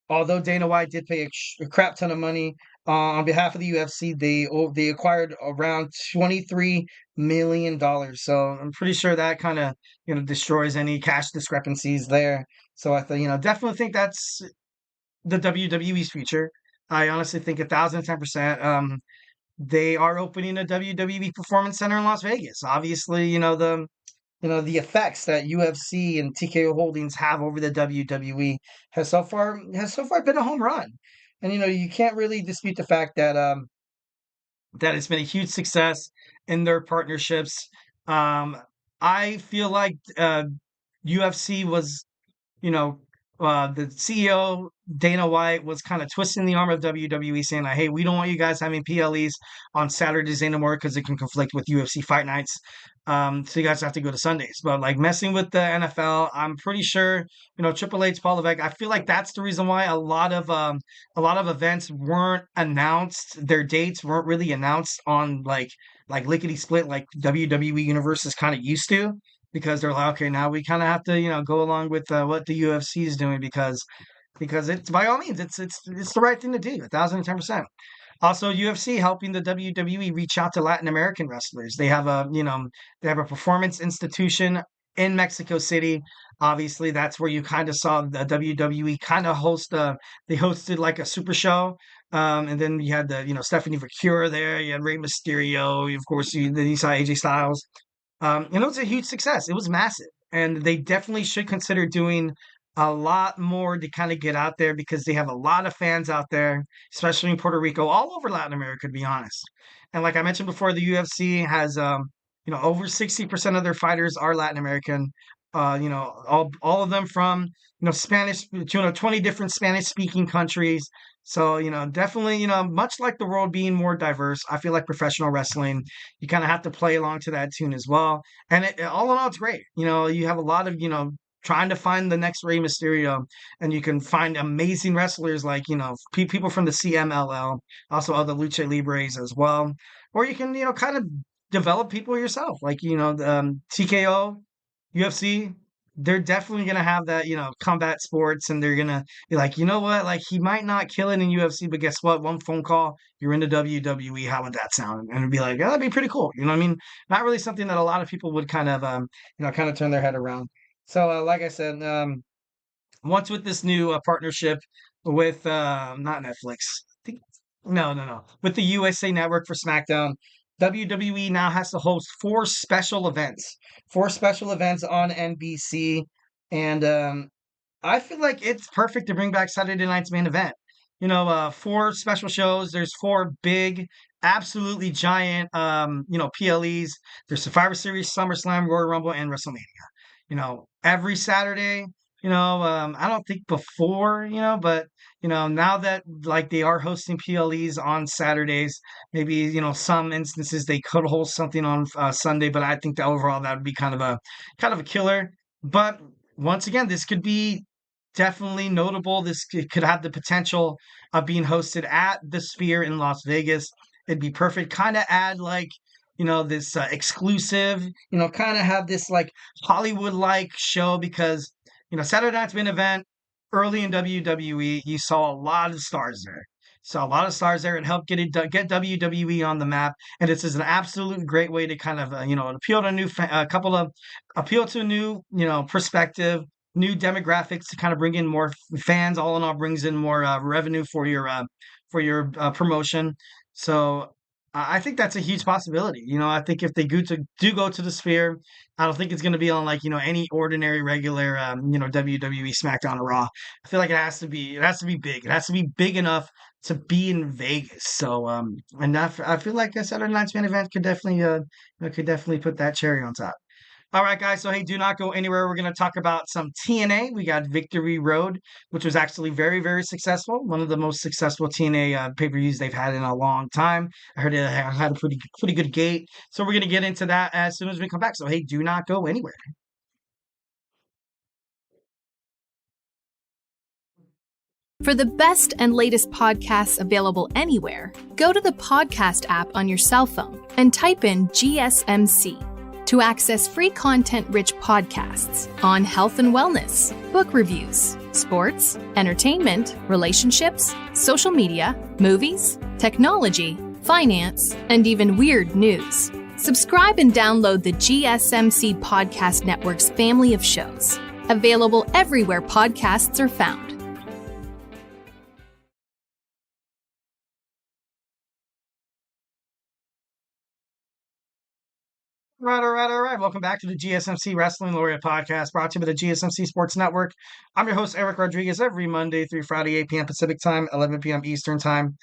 although Dana White did pay a crap ton of money on behalf of the UFC, they acquired around $23 million. So I'm pretty sure that kind of destroys any cash discrepancies there. So I thought definitely think that's the WWE's future. I honestly think 1,010%. They are opening a WWE Performance Center in Las Vegas. Obviously, the effects that UFC and TKO Holdings have over the WWE has so far been a home run. And you can't really dispute the fact that that it's been a huge success in their partnerships. I feel like UFC was, the CEO Dana White was kind of twisting the arm of WWE, saying like, "Hey, we don't want you guys having PLEs on Saturdays anymore because it can conflict with UFC fight nights." So you guys have to go to Sundays. But like messing with the NFL, I'm pretty sure, Triple H, Paul Levesque, I feel like that's the reason why a lot of events weren't announced. Their dates weren't really announced on like lickety split like WWE Universe is kind of used to, because they're like, okay, now we kind of have to, go along with what the UFC is doing, because it's by all means it's the right thing to do, 1,010%. Also, UFC helping the WWE reach out to Latin American wrestlers. They have a performance institution in Mexico City. Obviously, that's where you kind of saw the WWE kind of they hosted like a super show. And then you had Stephanie Vicura there. You had Rey Mysterio. Of course, then you saw AJ Styles. And it was a huge success. It was massive. And they definitely should consider doing a lot more to kind of get out there, because they have a lot of fans out there, especially in Puerto Rico, all over Latin America, to be honest. And like I mentioned before, the UFC has, over 60% of their fighters are Latin American. All of them from, Spanish, 20 different Spanish speaking countries. So, definitely, much like the world being more diverse, I feel like professional wrestling, you kind of have to play along to that tune as well. And all in all, it's great. You have a lot of, trying to find the next Rey Mysterio, and you can find amazing wrestlers like, people from the CMLL, also other Lucha Libres as well. Or you can, kind of develop people yourself, like, TKO, UFC. They're definitely going to have that, combat sports, and they're going to be like, you know what, like he might not kill it in UFC, but guess what? One phone call, you're in the WWE. How would that sound? And it'd be like, yeah, that'd be pretty cool. You know what I mean? Not really something that a lot of people would kind of, kind of turn their head around. So, like I said, once with this new partnership with not Netflix, no, with the USA Network for SmackDown, WWE now has to host four special events on NBC, and I feel like it's perfect to bring back Saturday night's main event. Four special shows. There's four big, absolutely giant, PLEs. There's Survivor Series, SummerSlam, Royal Rumble, and WrestleMania. Every Saturday. I don't think before, but now that like they are hosting PLEs on Saturdays, maybe some instances they could host something on Sunday, but I think that overall that would be kind of a killer. But once again, this could be definitely notable. This could have the potential of being hosted at the Sphere in Las Vegas. It'd be perfect. Kind of add like this exclusive, kind of have this like Hollywood-like show, because, Saturday night's main event early in WWE, you saw a lot of stars there. Saw a lot of stars there and helped get WWE on the map. And this is an absolute great way to kind of, appeal to a new appeal to a new, perspective, new demographics, to kind of bring in more fans. All in all, brings in more revenue for your promotion. So I think that's a huge possibility. I think if they do go to the Sphere, I don't think it's going to be on like any ordinary regular WWE Smackdown or Raw. I feel like it has to be big. It has to be big enough to be in Vegas. So and I feel like a Saturday night's main event could definitely put that cherry on top. All right, guys. So, hey, do not go anywhere. We're going to talk about some TNA. We got Victory Road, which was actually very, very successful. One of the most successful TNA pay-per-views they've had in a long time. I heard it had a pretty good gate. So we're going to get into that as soon as we come back. So, hey, do not go anywhere. For the best and latest podcasts available anywhere, go to the podcast app on your cell phone and type in GSMC. To access free content-rich podcasts on health and wellness, book reviews, sports, entertainment, relationships, social media, movies, technology, finance, and even weird news. Subscribe and download the GSMC Podcast Network's family of shows, available everywhere podcasts are found. All right. Welcome back to the GSMC Wrestling Laureate Podcast, brought to you by the GSMC Sports Network. I'm your host, Eric Rodriguez, every Monday through Friday, 8 p.m. Pacific Time, 11 p.m. Eastern Time.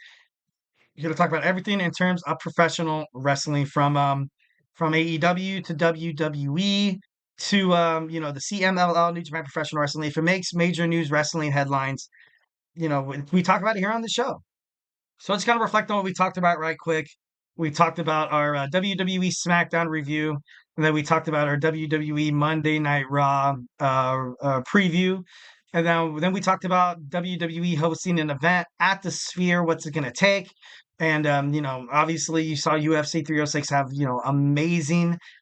We're going to talk about everything in terms of professional wrestling, from AEW to WWE to the CMLL, New Japan Professional Wrestling. If it makes major news wrestling headlines, we talk about it here on the show. So let's kind of reflect on what we talked about right quick. We talked about our WWE Smackdown review. And then we talked about our WWE Monday Night Raw preview. And then we talked about WWE hosting an event at the Sphere. What's it going to take? And, obviously you saw UFC 306 have,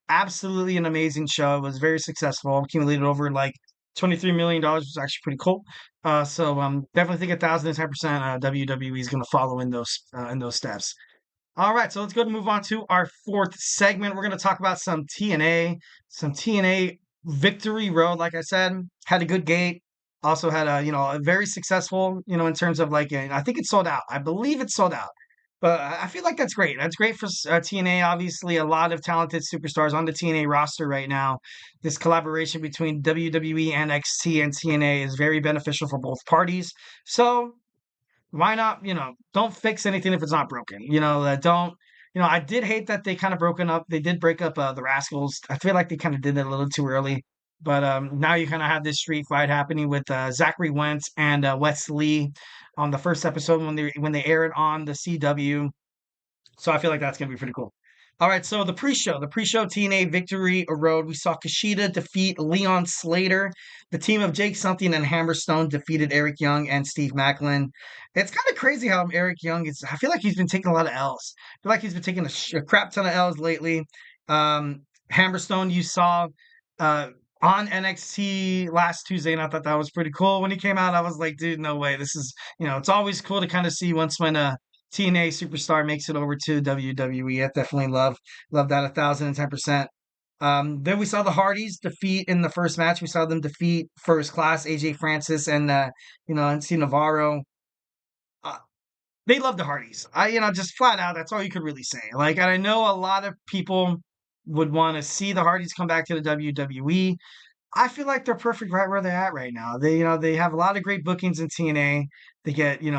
absolutely an amazing show. It was very successful, accumulated over like $23 million, which is actually pretty cool. So definitely think 1,010% WWE is going to follow in those steps. All right, so let's go and move on to our fourth segment. We're going to talk about some TNA Victory Road. Like I said, had a good gate. Also had a very successful, in terms of I think it sold out. I believe it sold out. But I feel like that's great. That's great for TNA. Obviously, a lot of talented superstars on the TNA roster right now. This collaboration between WWE, NXT, and TNA is very beneficial for both parties. So why not, don't fix anything if it's not broken. I did hate that they kind of they did break up the Rascals. I feel like they kind of did it a little too early. But now you kind of have this street fight happening with Zachary Wentz and Wes Lee on the first episode when they aired on the CW. So I feel like that's going to be pretty cool. All right, so the pre-show TNA Victory Road, we saw Kushida defeat Leon Slater. The team of Jake Something and Hammerstone defeated Eric Young and Steve Macklin. It's kind of crazy how Eric Young I feel like he's been taking a lot of L's. I feel like he's been taking a crap ton of L's lately. Hammerstone, you saw on NXT last Tuesday, and I thought that was pretty cool. When he came out, I was like, dude, no way. This is, it's always cool to kind of see when TNA superstar makes it over to WWE. I definitely love that 1,010%. Then we saw the Hardys defeat in the first match. We saw them defeat First Class, AJ Francis, and NC Navarro. They love the Hardys. Just flat out, that's all you could really say. And I know a lot of people would want to see the Hardys come back to the WWE. I feel like they're perfect right where they're at right now. They have a lot of great bookings in TNA. They get, good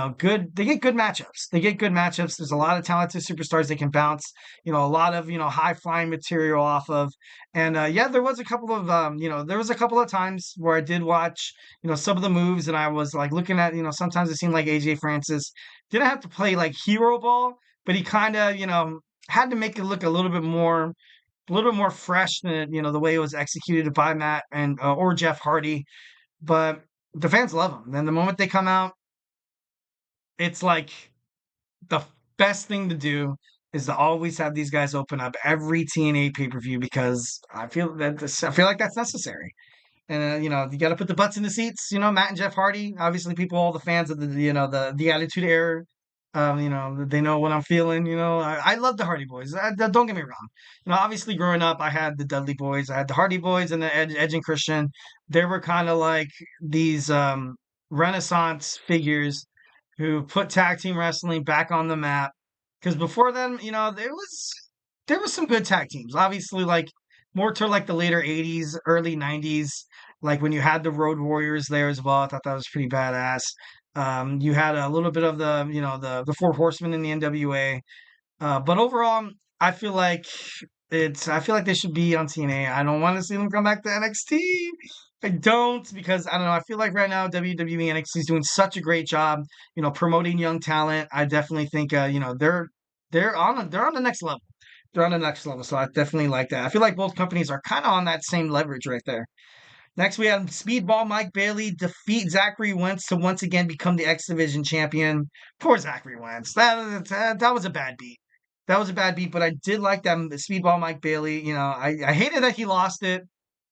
matchups. There's a lot of talented superstars they can bounce, a lot of, high flying material off of. And there was a couple of times where I did watch, some of the moves and I was looking at, sometimes it seemed like AJ Francis didn't have to play hero ball, but he kind of, had to make it look a little bit more fresh than the way it was executed by Matt and or Jeff Hardy. But the fans love them. And the moment they come out, it's the best thing to do is to always have these guys open up every TNA pay-per-view because I feel like that's necessary. And you got to put the butts in the seats. Matt and Jeff Hardy, obviously all the fans of the Attitude Era. They know what I'm feeling. I love the Hardy Boys. Don't get me wrong. Obviously growing up, I had the Dudley Boys. I had the Hardy Boys and the Edge and Christian. They were kind of like these Renaissance figures who put tag team wrestling back on the map. Because before then, there was some good tag teams. Obviously, more to the later 80s, early 90s. When you had the Road Warriors there as well. I thought that was pretty badass. You had a little bit of the Four Horsemen in the NWA. But overall, I feel like they should be on TNA. I don't want to see them come back to NXT. I don't because I don't know. I feel like right now WWE NXT is doing such a great job, promoting young talent. I definitely think they're on the next level. They're on the next level. So I definitely like that. I feel like both companies are kind of on that same leverage right there. Next, we have Speedball Mike Bailey defeat Zachary Wentz to once again become the X Division champion. Poor Zachary Wentz. That was a bad beat. But I did like that Speedball Mike Bailey. I hated that he lost it.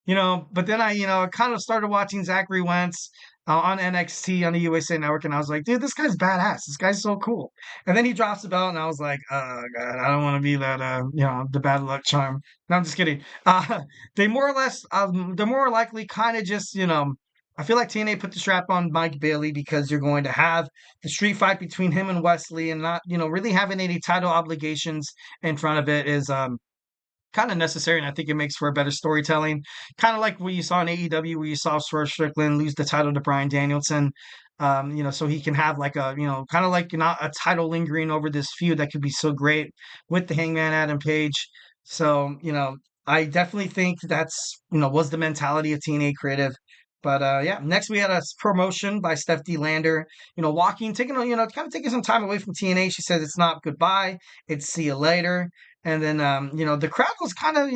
But then I kind of started watching Zachary Wentz on NXT on the USA Network, and I was like, dude, this guy's badass. This guy's so cool. And then he drops the belt, and I was like, oh god, I don't want to be that, the bad luck charm. No, I'm just kidding. They're more or likely kind of just, I feel like TNA put the strap on Mike Bailey because you're going to have the street fight between him and Wesley, and not, really having any title obligations in front of it is kind of necessary, and I think it makes for a better storytelling. Kind of like what you saw in AEW, where you saw Swerve Strickland lose the title to Bryan Danielson, so he can have kind of like not a title lingering over this feud that could be so great with the Hangman Adam Page. So, I definitely think that's, was the mentality of TNA Creative. But next we had a promotion by Steph D. Lander, taking some time away from TNA. She says it's not goodbye, it's see you later. And then, the crowd was kind of,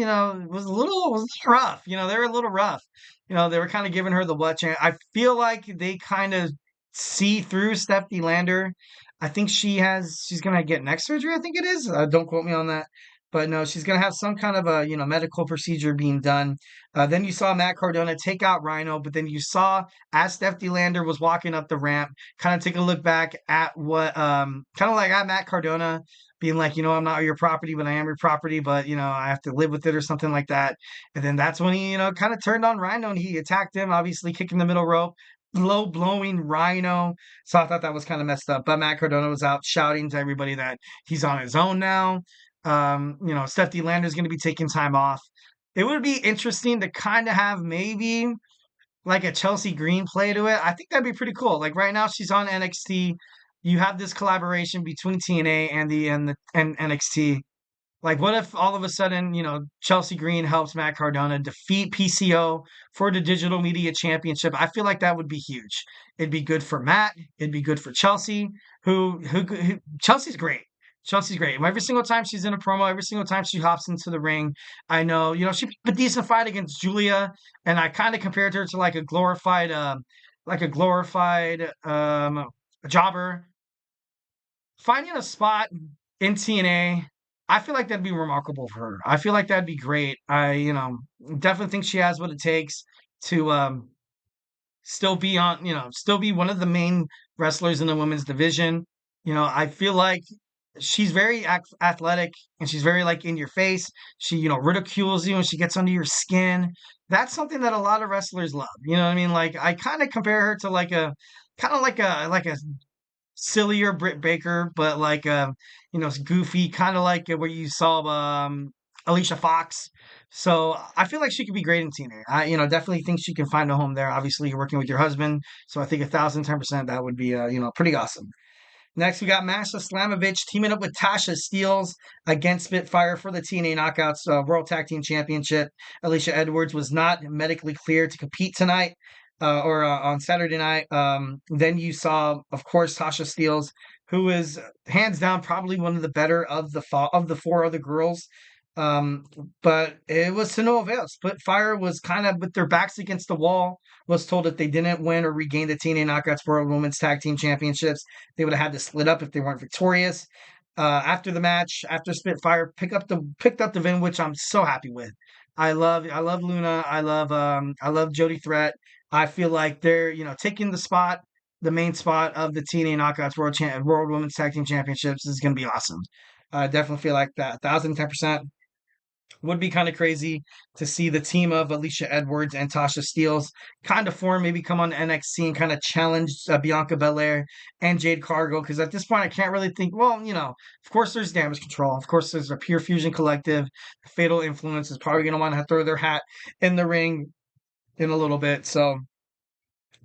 was a little rough. They were a little rough. They were kind of giving her the what chant. I feel like they kind of see through Stephanie Lander. I think she's going to get neck surgery, I think it is. Don't quote me on that. But no, she's going to have some kind of a, medical procedure being done. Then you saw Matt Cardona take out Rhino, but then you saw as Stephanie Lander was walking up the ramp, kind of take a look back at what, kind of like at Matt Cardona being like, I'm not your property, but I am your property, but, I have to live with it or something like that. And then that's when he, kind of turned on Rhino and he attacked him, obviously kicking the middle rope, low blowing Rhino. So I thought that was kind of messed up. But Matt Cardona was out shouting to everybody that he's on his own now. Stephanie Lander's going to be taking time off. It would be interesting to kind of have maybe like a Chelsea Green play to it. I think that'd be pretty cool. Like right now she's on NXT. You have this collaboration between TNA and NXT. Like, what if all of a sudden, Chelsea Green helps Matt Cardona defeat PCO for the Digital Media Championship? I feel like that would be huge. It'd be good for Matt. It'd be good for Chelsea, who Chelsea's great. Chelsea's great. Every single time she's in a promo, every single time she hops into the ring, I know, she put a decent fight against Julia, and I kind of compared her to like a glorified jobber. Finding a spot in TNA, I feel like that'd be remarkable for her. I feel like that'd be great. I, definitely think she has what it takes to still be still be one of the main wrestlers in the women's division. I feel like she's very athletic and she's very like in your face. She, ridicules you and she gets under your skin. That's something that a lot of wrestlers love. You know what I mean? Like I kind of compare her to like a sillier Britt Baker, but like it's goofy, kind of like where you saw Alicia Fox. So I feel like she could be great in TNA. I definitely think she can find a home there. Obviously, you're working with your husband, so I think 1,010% that would be pretty awesome. Next, we got Masha Slamovich teaming up with Tasha Steelz against Spitfire for the TNA Knockouts World Tag Team Championship. Alicia Edwards was not medically cleared to compete tonight or on Saturday night. Then you saw, of course, Tasha Steelz, who is hands down probably one of the better of the four other girls. But it was to no avail. Spitfire was kind of with their backs against the wall, was told that they didn't win or regain the TNA Knockouts World Women's Tag Team Championships, they would have had to split up if they weren't victorious. After the match, after Spitfire picked up the win, which I'm so happy with. I love Luna. I love Jody Threat. I feel like they're taking the main spot of the TNA Knockouts World Women's Tag Team Championships is going to be awesome. I definitely feel like that 1,010%. Would be kind of crazy to see the team of Alicia Edwards and Tasha Steelz kind of form, maybe come on NXT and kind of challenge Bianca Belair and Jade Cargill. Because at this point, I can't really think, well, of course there's Damage Control. Of course there's a Pure Fusion Collective. Fatal Influence is probably going to want to throw their hat in the ring in a little bit. So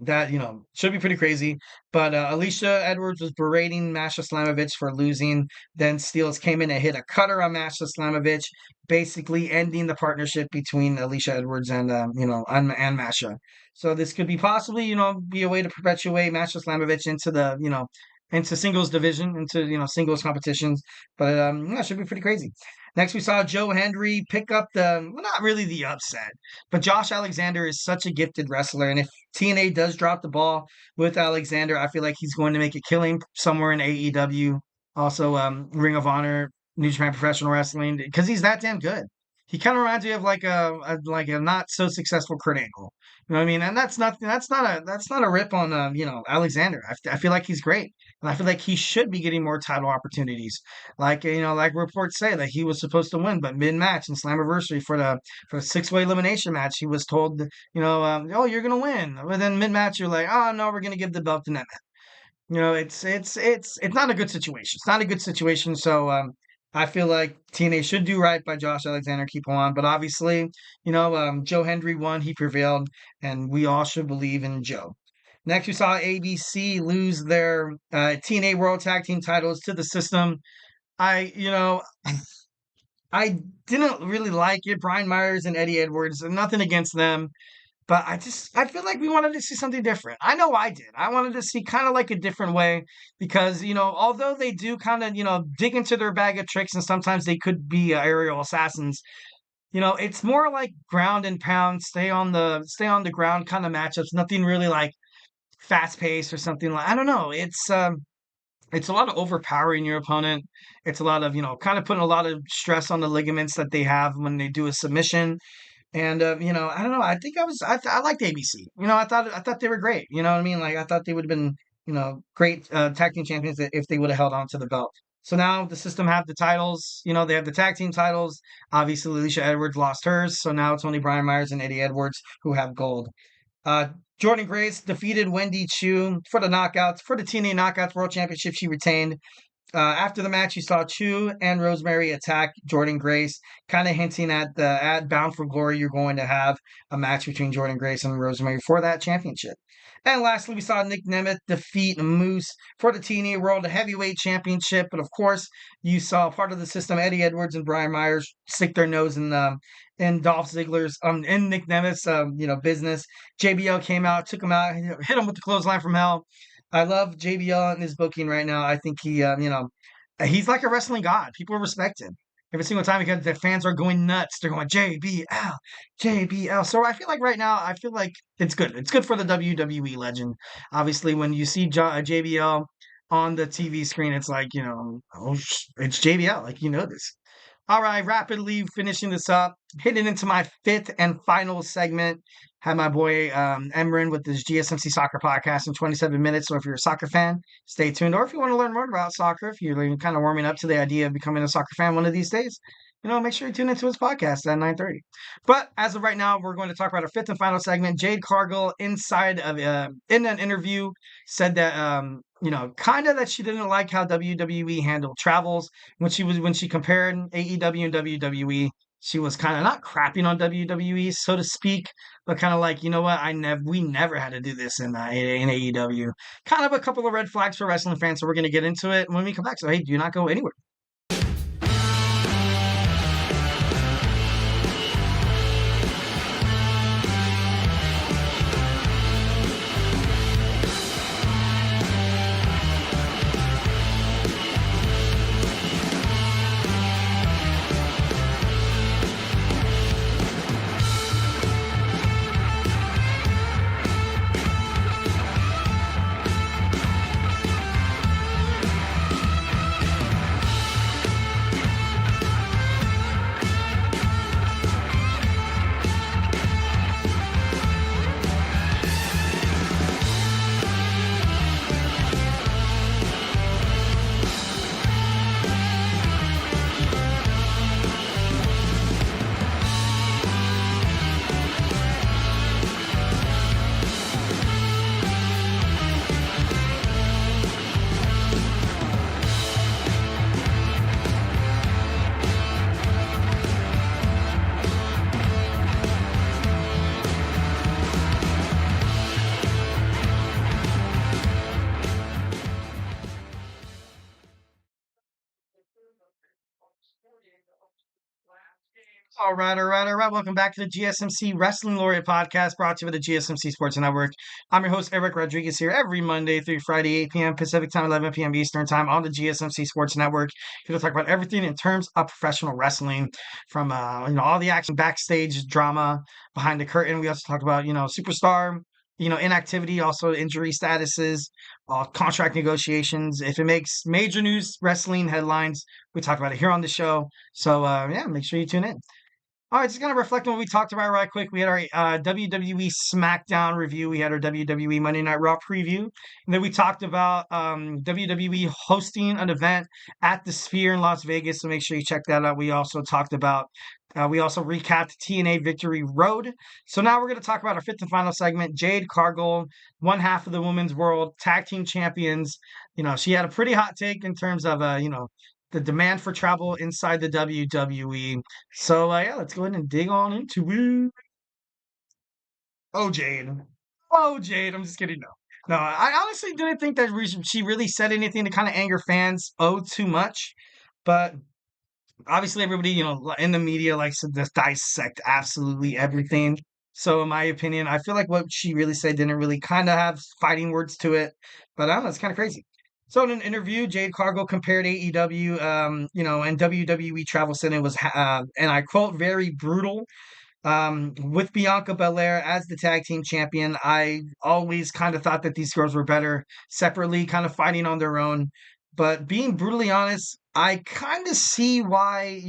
that, should be pretty crazy. But Alicia Edwards was berating Masha Slamovich for losing. Then Steelz came in and hit a cutter on Masha Slamovich, basically ending the partnership between Alicia Edwards and and Masha. So this could be possibly, be a way to perpetuate Masha Slamovich into the, into singles division, into, singles competitions. But it should be pretty crazy. Next, we saw Joe Hendry pick up not really the upset, but Josh Alexander is such a gifted wrestler. And if TNA does drop the ball with Alexander, I feel like he's going to make a killing somewhere in AEW, also Ring of Honor, New Japan Professional Wrestling, because he's that damn good. He kind of reminds me of like a not so successful Kurt Angle. You know what I mean? And that's not a rip on Alexander. I feel like he's great. And I feel like he should be getting more title opportunities. Like, like reports say that he was supposed to win, but mid-match in Slammiversary for the 6-way elimination match, he was told, oh, you're going to win. But then mid-match, you're like, oh, no, we're going to give the belt to Netman. It's not a good situation. It's not a good situation. So I feel like TNA should do right by Josh Alexander, keep him on. But obviously, Joe Hendry won. He prevailed. And we all should believe in Joe. Next, we saw ABC lose their TNA World Tag Team titles to the System. I didn't really like it. Brian Myers and Eddie Edwards, nothing against them. But I feel like we wanted to see something different. I know I did. I wanted to see kind of like a different way because, although they do kind of, dig into their bag of tricks and sometimes they could be aerial assassins, it's more like ground and pound, stay on the ground kind of matchups. Nothing really like fast paced or something like, I don't know. It's a lot of overpowering your opponent. It's a lot of, kind of putting a lot of stress on the ligaments that they have when they do a submission. And I don't know. I think I liked ABC. I thought they were great. You know what I mean? Like I thought they would have been, great tag team champions if they would have held on to the belt. So now the system have the titles. They have the tag team titles. Obviously, Alicia Edwards lost hers, so now it's only Brian Myers and Eddie Edwards who have gold. Uh, Jordan Grace defeated Wendy Chu for the knockouts for the TNA Knockouts World Championship. She retained. After the match, you saw Chu and Rosemary attack Jordan Grace, kind of hinting at Bound for Glory, you're going to have a match between Jordan Grace and Rosemary for that championship. And lastly, we saw Nick Nemeth defeat Moose for the TNA World Heavyweight Championship. But of course, you saw part of the system, Eddie Edwards and Brian Myers, stick their nose in Dolph Ziggler's in Nick Nemeth's business. JBL came out, took him out, hit him with the clothesline from hell. I love JBL and his booking right now. I think he's like a wrestling god. People respect him every single time because the fans are going nuts. They're going JBL, JBL. So I feel like right now, I feel like it's good. It's good for the WWE legend. Obviously, when you see JBL on the TV screen, it's like, oh, it's JBL. Like, this. All right, rapidly finishing this up, hitting into my fifth and final segment. Had my boy Emran with his GSMC Soccer Podcast in 27 minutes. So if you're a soccer fan, stay tuned. Or if you want to learn more about soccer, if you're kind of warming up to the idea of becoming a soccer fan one of these days, make sure you tune into his podcast at 9:30. But as of right now, we're going to talk about our fifth and final segment. Jade Cargill, inside of in an interview, said that kind of that she didn't like how WWE handled travels when she compared AEW and WWE. She was kind of not crapping on WWE, so to speak, but kind of like, what? We never had to do this in AEW. Kind of a couple of red flags for wrestling fans, so we're going to get into it when we come back. So, hey, do not go anywhere. All right, all right, all right. Welcome back to the GSMC Wrestling Laureate Podcast, brought to you by the GSMC Sports Network. I'm your host, Eric Rodriguez, here every Monday through Friday, 8 p.m. Pacific Time, 11 p.m. Eastern Time on the GSMC Sports Network. Here to talk about everything in terms of professional wrestling, from all the action, backstage drama, behind the curtain. We also talk about superstar, inactivity, also injury statuses, contract negotiations. If it makes major news wrestling headlines, we talk about it here on the show. So yeah, make sure you tune in. All right, just kind of reflect on what we talked about right quick. We had our WWE Smackdown review. We had our WWE Monday Night Raw preview. And then we talked about WWE hosting an event at the Sphere in Las Vegas. So make sure you check that out. We also recapped TNA Victory Road. So now we're going to talk about our fifth and final segment. Jade Cargill, one half of the Women's World Tag Team Champions. She had a pretty hot take in terms of, the demand for travel inside the WWE. So, yeah, let's go ahead and dig on into it. Oh, Jade. Oh, Jade. I'm just kidding. No, I honestly didn't think that she really said anything to kind of anger fans too much. But obviously everybody, in the media likes to just dissect absolutely everything. So in my opinion, I feel like what she really said didn't really kind of have fighting words to it, but I don't know, it's kind of crazy. So in an interview, Jade Cargill compared AEW, and WWE Travel Center was, and I quote, very brutal. With Bianca Belair as the tag team champion, I always kind of thought that these girls were better separately, kind of fighting on their own. But being brutally honest, I kind of see why,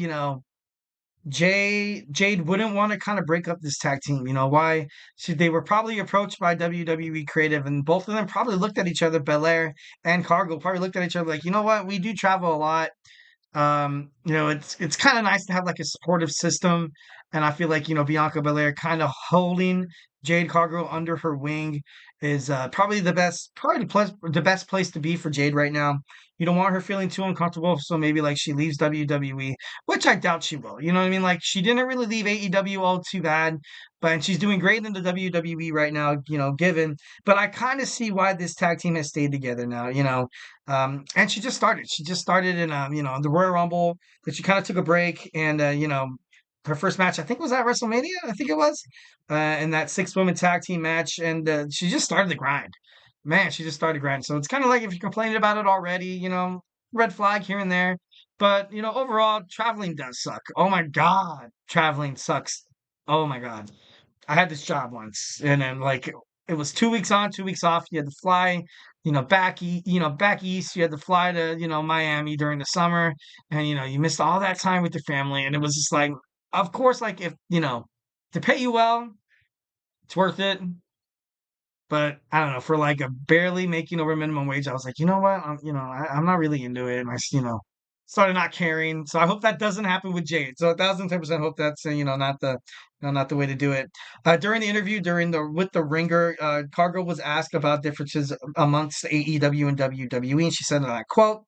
Jade wouldn't want to kind of break up this tag team. Why? They were probably approached by WWE Creative, and both of them probably looked at each other, Belair and Cargill probably looked at each other like, you know what, we do travel a lot. It's kind of nice to have like a supportive system, and I feel like Bianca Belair kind of holding Jade Cargill under her wing is probably the best place to be for Jade right now. You don't want her feeling too uncomfortable, so maybe like she leaves WWE, which I doubt she will. You know what I mean? Like she didn't really leave AEW all too bad, and she's doing great in the WWE right now. Given, but I kind of see why this tag team has stayed together now. And she just started. She just started in the Royal Rumble. That she kind of took a break, and her first match I think was at WrestleMania. I think it was, in that 6-woman tag team match, and she just started the grind. Man, she just started grinding. So it's kind of like if you're complaining about it already, red flag here and there. But overall, traveling does suck. Oh my God, traveling sucks. Oh my God. I had this job once, and then like it was 2 weeks on, 2 weeks off. You had to fly, back east. You had to fly to Miami during the summer, and you missed all that time with your family, and it was just like, of course, like if to pay you well, it's worth it. But I don't know, for like a barely making over minimum wage, I was like, you know what, I'm not really into it, and started not caring. So I hope that doesn't happen with Jade. So 1,010% hope that's not the way to do it. During the interview, with the Ringer, Cargill was asked about differences amongst AEW and WWE, and she said, and I quote,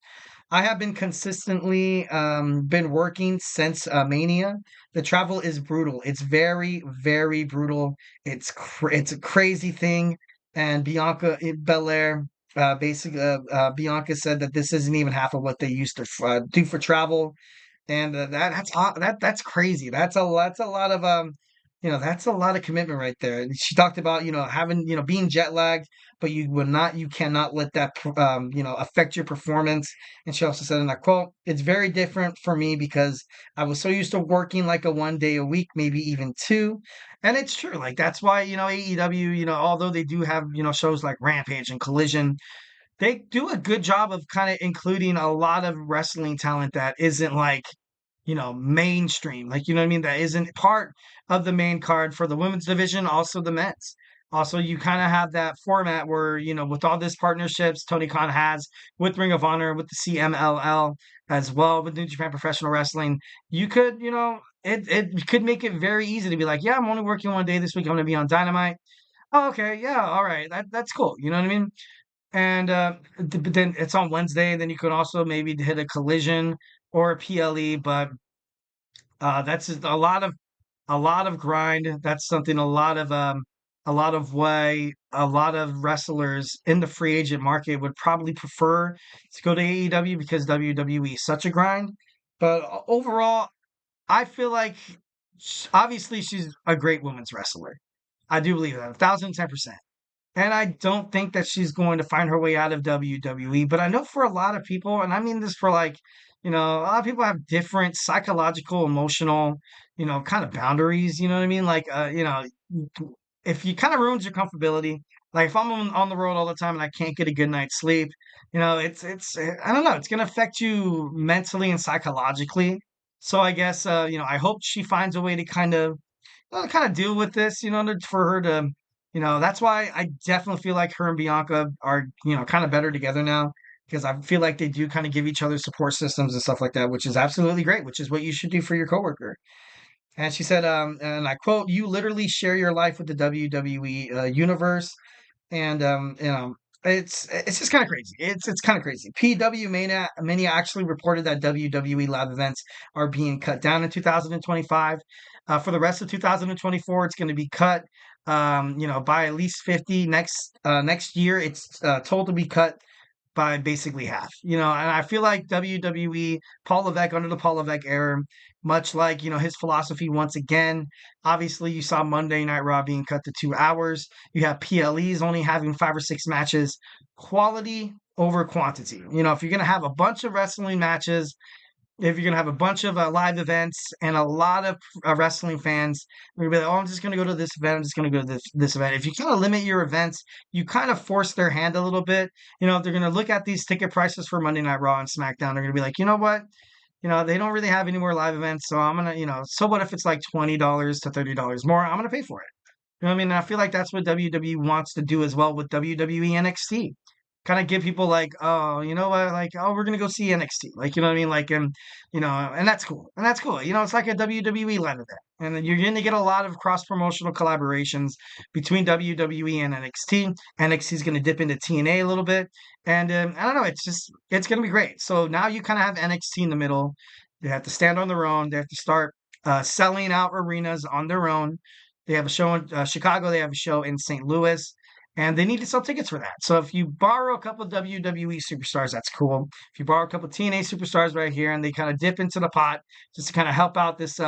"I have been consistently been working since Mania. The travel is brutal. It's very, very brutal. It's a crazy thing." And Bianca Belair, basically, Bianca said that this isn't even half of what they used to do for travel, and that's crazy. That's a lot of commitment right there. And she talked about having being jet lagged, but you cannot let that affect your performance. And she also said in that quote, "It's very different for me because I was so used to working like a 1 day a week, maybe even two." And it's true. Like that's why AEW, although they do have shows like Rampage and Collision, they do a good job of kind of including a lot of wrestling talent that isn't like, mainstream. Like, you know what I mean? That isn't part of the main card for the women's division, also the men's. Also, you kind of have that format where, with all these partnerships Tony Khan has with Ring of Honor, with the CMLL as well, with New Japan Professional Wrestling, you could, it could make it very easy to be like, yeah, I'm only working 1 day this week. I'm going to be on Dynamite. Oh, okay. Yeah. All right. That's cool. You know what I mean? And but then it's on Wednesday. Then you could also maybe hit a Collision or a PLE, but that's just a lot of grind. That's something a lot of wrestlers in the free agent market would probably prefer to go to AEW because WWE is such a grind. But overall, I feel like obviously she's a great women's wrestler. I do believe that 1,010%. And I don't think that she's going to find her way out of WWE. But I know for a lot of people, and I mean this for like, a lot of people have different psychological, emotional, kind of boundaries. You know what I mean? Like, if you kind of ruins your comfortability, like if I'm on the road all the time and I can't get a good night's sleep, I don't know, it's going to affect you mentally and psychologically. So I guess, I hope she finds a way to kind of deal with this, for her to, that's why I definitely feel like her and Bianca are, kind of better together now because I feel like they do kind of give each other support systems and stuff like that, which is absolutely great, which is what you should do for your coworker. And she said, and I quote, "You literally share your life with the WWE universe." And it's just kind of crazy. It's kind of crazy. PW Mania actually reported that WWE live events are being cut down in 2025. For the rest of 2024, it's going to be cut, by at least 50. Next year, it's told to be cut by basically half, and I feel like WWE, Paul Levesque under the Paul Levesque era, much like, his philosophy once again, obviously you saw Monday Night Raw being cut to 2 hours. You have PLEs only having 5 or 6 matches, quality over quantity. If you're going to have a bunch of wrestling matches, if you're going to have a bunch of live events and a lot of wrestling fans, you're going to be like, oh, I'm just going to go to this event. I'm just going to go to this event. If you kind of limit your events, you kind of force their hand a little bit. If they're going to look at these ticket prices for Monday Night Raw and SmackDown, they're going to be like, you know what? They don't really have any more live events. So I'm going to, so what if it's like $20 to $30 more? I'm going to pay for it. You know what I mean? And I feel like that's what WWE wants to do as well with WWE NXT. Kind of give people like, oh, you know what, like, oh, we're gonna go see NXT, like, you know what I mean, like, and that's cool, It's like a WWE live event, and then you're gonna get a lot of cross promotional collaborations between WWE and NXT. NXT is gonna dip into TNA a little bit, and I don't know, it's gonna be great. So now you kind of have NXT in the middle. They have to stand on their own. They have to start selling out arenas on their own. They have a show in Chicago. They have a show in St. Louis. And they need to sell tickets for that. So if you borrow a couple of WWE superstars, that's cool. If you borrow a couple of TNA superstars right here and they kind of dip into the pot just to kind of help out this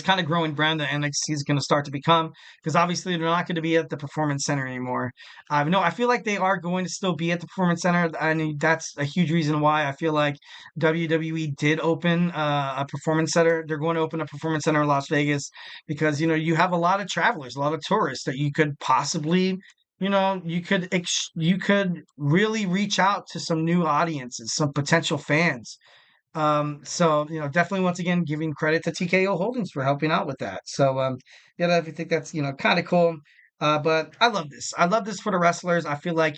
kind of growing brand that NXT is going to start to become, because obviously they're not going to be at the Performance Center anymore. No, I feel like they are going to still be at the Performance Center. I mean, that's a huge reason why I feel like WWE did open a Performance Center. They're going to open a Performance Center in Las Vegas because, you have a lot of travelers, a lot of tourists that you could possibly, you could really reach out to some new audiences, some potential fans. So, definitely once again, giving credit to TKO Holdings for helping out with that. So, yeah, I think that's, kind of cool. But I love this. I love this for the wrestlers. I feel like,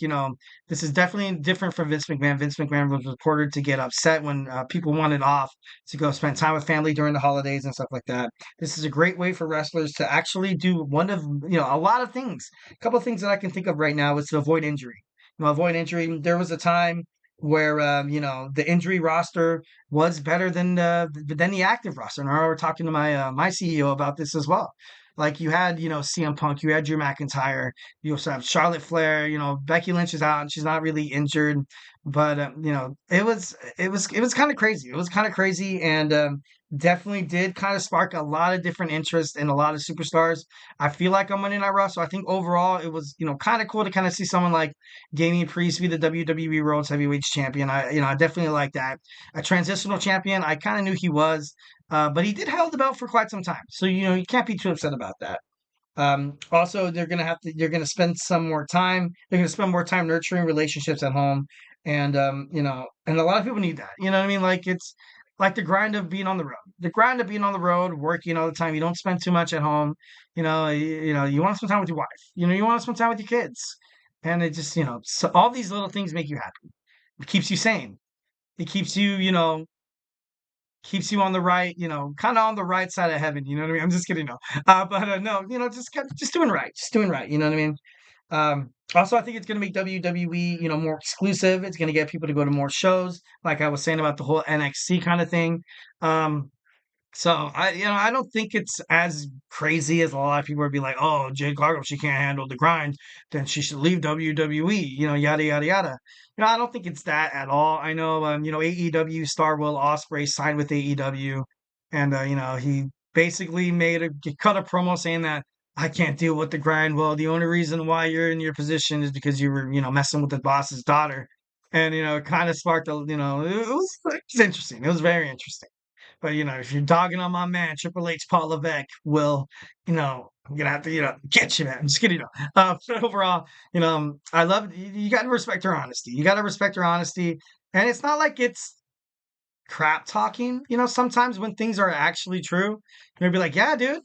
this is definitely different from Vince McMahon. Vince McMahon was reported to get upset when people wanted off to go spend time with family during the holidays and stuff like that. This is a great way for wrestlers to actually do one of, a lot of things. A couple of things that I can think of right now is to avoid injury. Avoid injury. There was a time where the injury roster was better than the active roster. And I remember talking to my CEO about this as well. Like you had CM Punk, you had Drew McIntyre, you also have Charlotte Flair. Becky Lynch is out and she's not really injured, but it was kind of crazy. It was kind of crazy, and definitely did kind of spark a lot of different interest in a lot of superstars. I feel like on Monday Night Raw, so I think overall it was kind of cool to kind of see someone like Damian Priest be the WWE World Heavyweight Champion. I definitely like that. A transitional champion, I kind of knew he was, but he did hold the belt for quite some time, so you can't be too upset about that. Also, they're gonna spend some more time. They're gonna spend more time nurturing relationships at home, and and a lot of people need that. You know what I mean? Like it's like the grind of being on the road. The grind of being on the road, working all the time. You don't spend too much at home. You want to spend time with your wife. You want to spend time with your kids, and it just so all these little things make you happy. It keeps you sane. It keeps you keeps you on the right, kind of on the right side of heaven. You know what I mean? I'm just kidding. No, but no, just doing right, You know what I mean? Also, I think it's going to make WWE, more exclusive. It's going to get people to go to more shows, like I was saying about the whole NXT kind of thing. So I don't think it's as crazy as a lot of people would be like, oh, Jade Cargill, she can't handle the grind, then she should leave WWE, yada yada yada. I don't think it's that at all. I know, AEW star Will Ospreay signed with AEW, and he basically cut a promo saying that I can't deal with the grind. Well, the only reason why you're in your position is because you were, messing with the boss's daughter, and it kind of sparked it was interesting. It was very interesting. But if you're dogging on my man Triple H, Paul Levesque, I'm gonna have to get you, man. I'm just kidding. But overall, I love you. Got to respect her honesty. You got to respect her honesty, and it's not like it's crap talking. Sometimes when things are actually true, you'll be like, yeah, dude,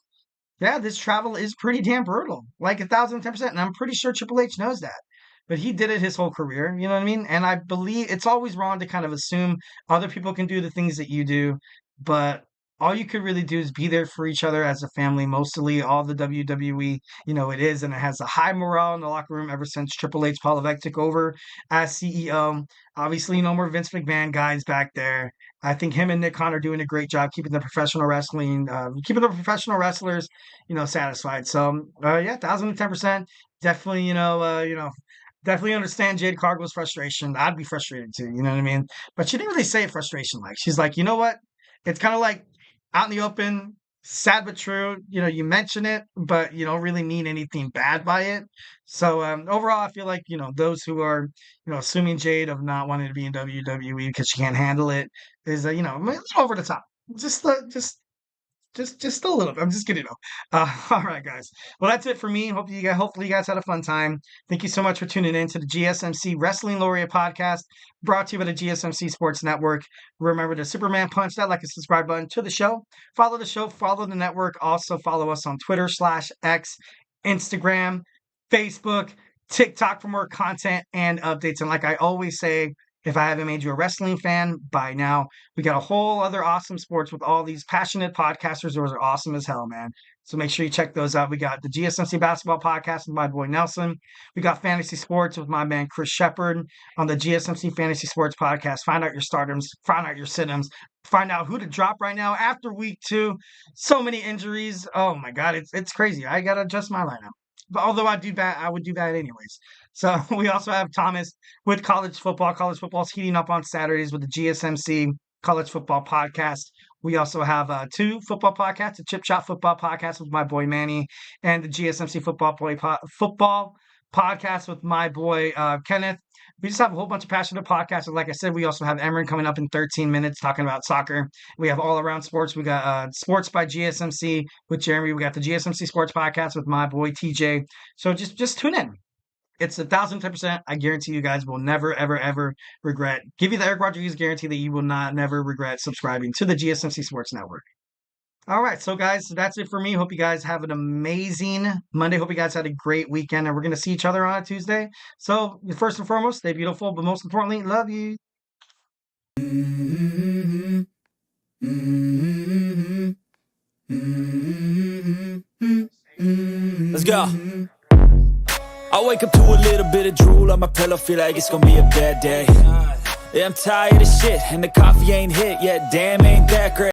yeah, this travel is pretty damn brutal, like 1,010%, and I'm pretty sure Triple H knows that. But he did it his whole career, you know what I mean? And I believe it's always wrong to kind of assume other people can do the things that you do. But all you could really do is be there for each other as a family. Mostly all the WWE, it is, and it has a high morale in the locker room ever since Triple H, Paul Levesque took over as CEO. Obviously, no more Vince McMahon guys back there. I think him and Nick Khan are doing a great job keeping the professional wrestlers, satisfied. So, yeah, 1,010%. Definitely, Definitely understand Jade Cargill's frustration. I'd be frustrated too, you know what I mean? But she didn't really say frustration like. She's like, you know what? It's kind of like out in the open, sad but true. You know, you mention it, but you don't really mean anything bad by it. So overall, I feel like, you know, those who are, you know, assuming Jade of not wanting to be in WWE because she can't handle it is, you know, a little over the top. Just a little bit. I'm just kidding though. All right, guys. Well, that's it for me. Hopefully you guys had a fun time. Thank you so much for tuning in to the GSMC Wrestling Laureate Podcast, brought to you by the GSMC Sports Network. Remember to Superman punch that like and subscribe button to the show. Follow the show, follow the network. Also follow us on Twitter/X, Instagram, Facebook, TikTok for more content and updates. And like I always say, if I haven't made you a wrestling fan by now, we got a whole other awesome sports with all these passionate podcasters. Those are awesome as hell, man. So make sure you check those out. We got the GSMC Basketball Podcast with my boy Nelson. We got Fantasy Sports with my man Chris Shepard on the GSMC Fantasy Sports Podcast. Find out your stardoms, find out your sit-ems, find out who to drop right now after week 2. So many injuries. Oh my God, it's crazy. I got to adjust my lineup. But although I would do that anyways. So we also have Thomas with college football. College football is heating up on Saturdays with the GSMC College Football Podcast. We also have 2 football podcasts, the Chip Shot Football Podcast with my boy Manny, and the GSMC Football Podcast with my boy Kenneth. We just have a whole bunch of passionate podcasts. And like I said, we also have Emran coming up in 13 minutes talking about soccer. We have all around sports. We got Sports by GSMC with Jeremy. We got the GSMC Sports Podcast with my boy TJ. So just tune in. It's 1,010%. I guarantee you guys will never, ever, ever regret. Give you the Eric Rodriguez guarantee that you will never regret subscribing to the GSMC Sports Network. All right, so guys, that's it for me. Hope you guys have an amazing Monday. Hope you guys had a great weekend, and we're going to see each other on a Tuesday. So first and foremost, stay beautiful, but most importantly, love you. Let's go. I wake up to a little bit of drool on my pillow, feel like it's gonna be a bad day. Yeah, I'm tired of shit, and the coffee ain't hit yet, damn ain't that great.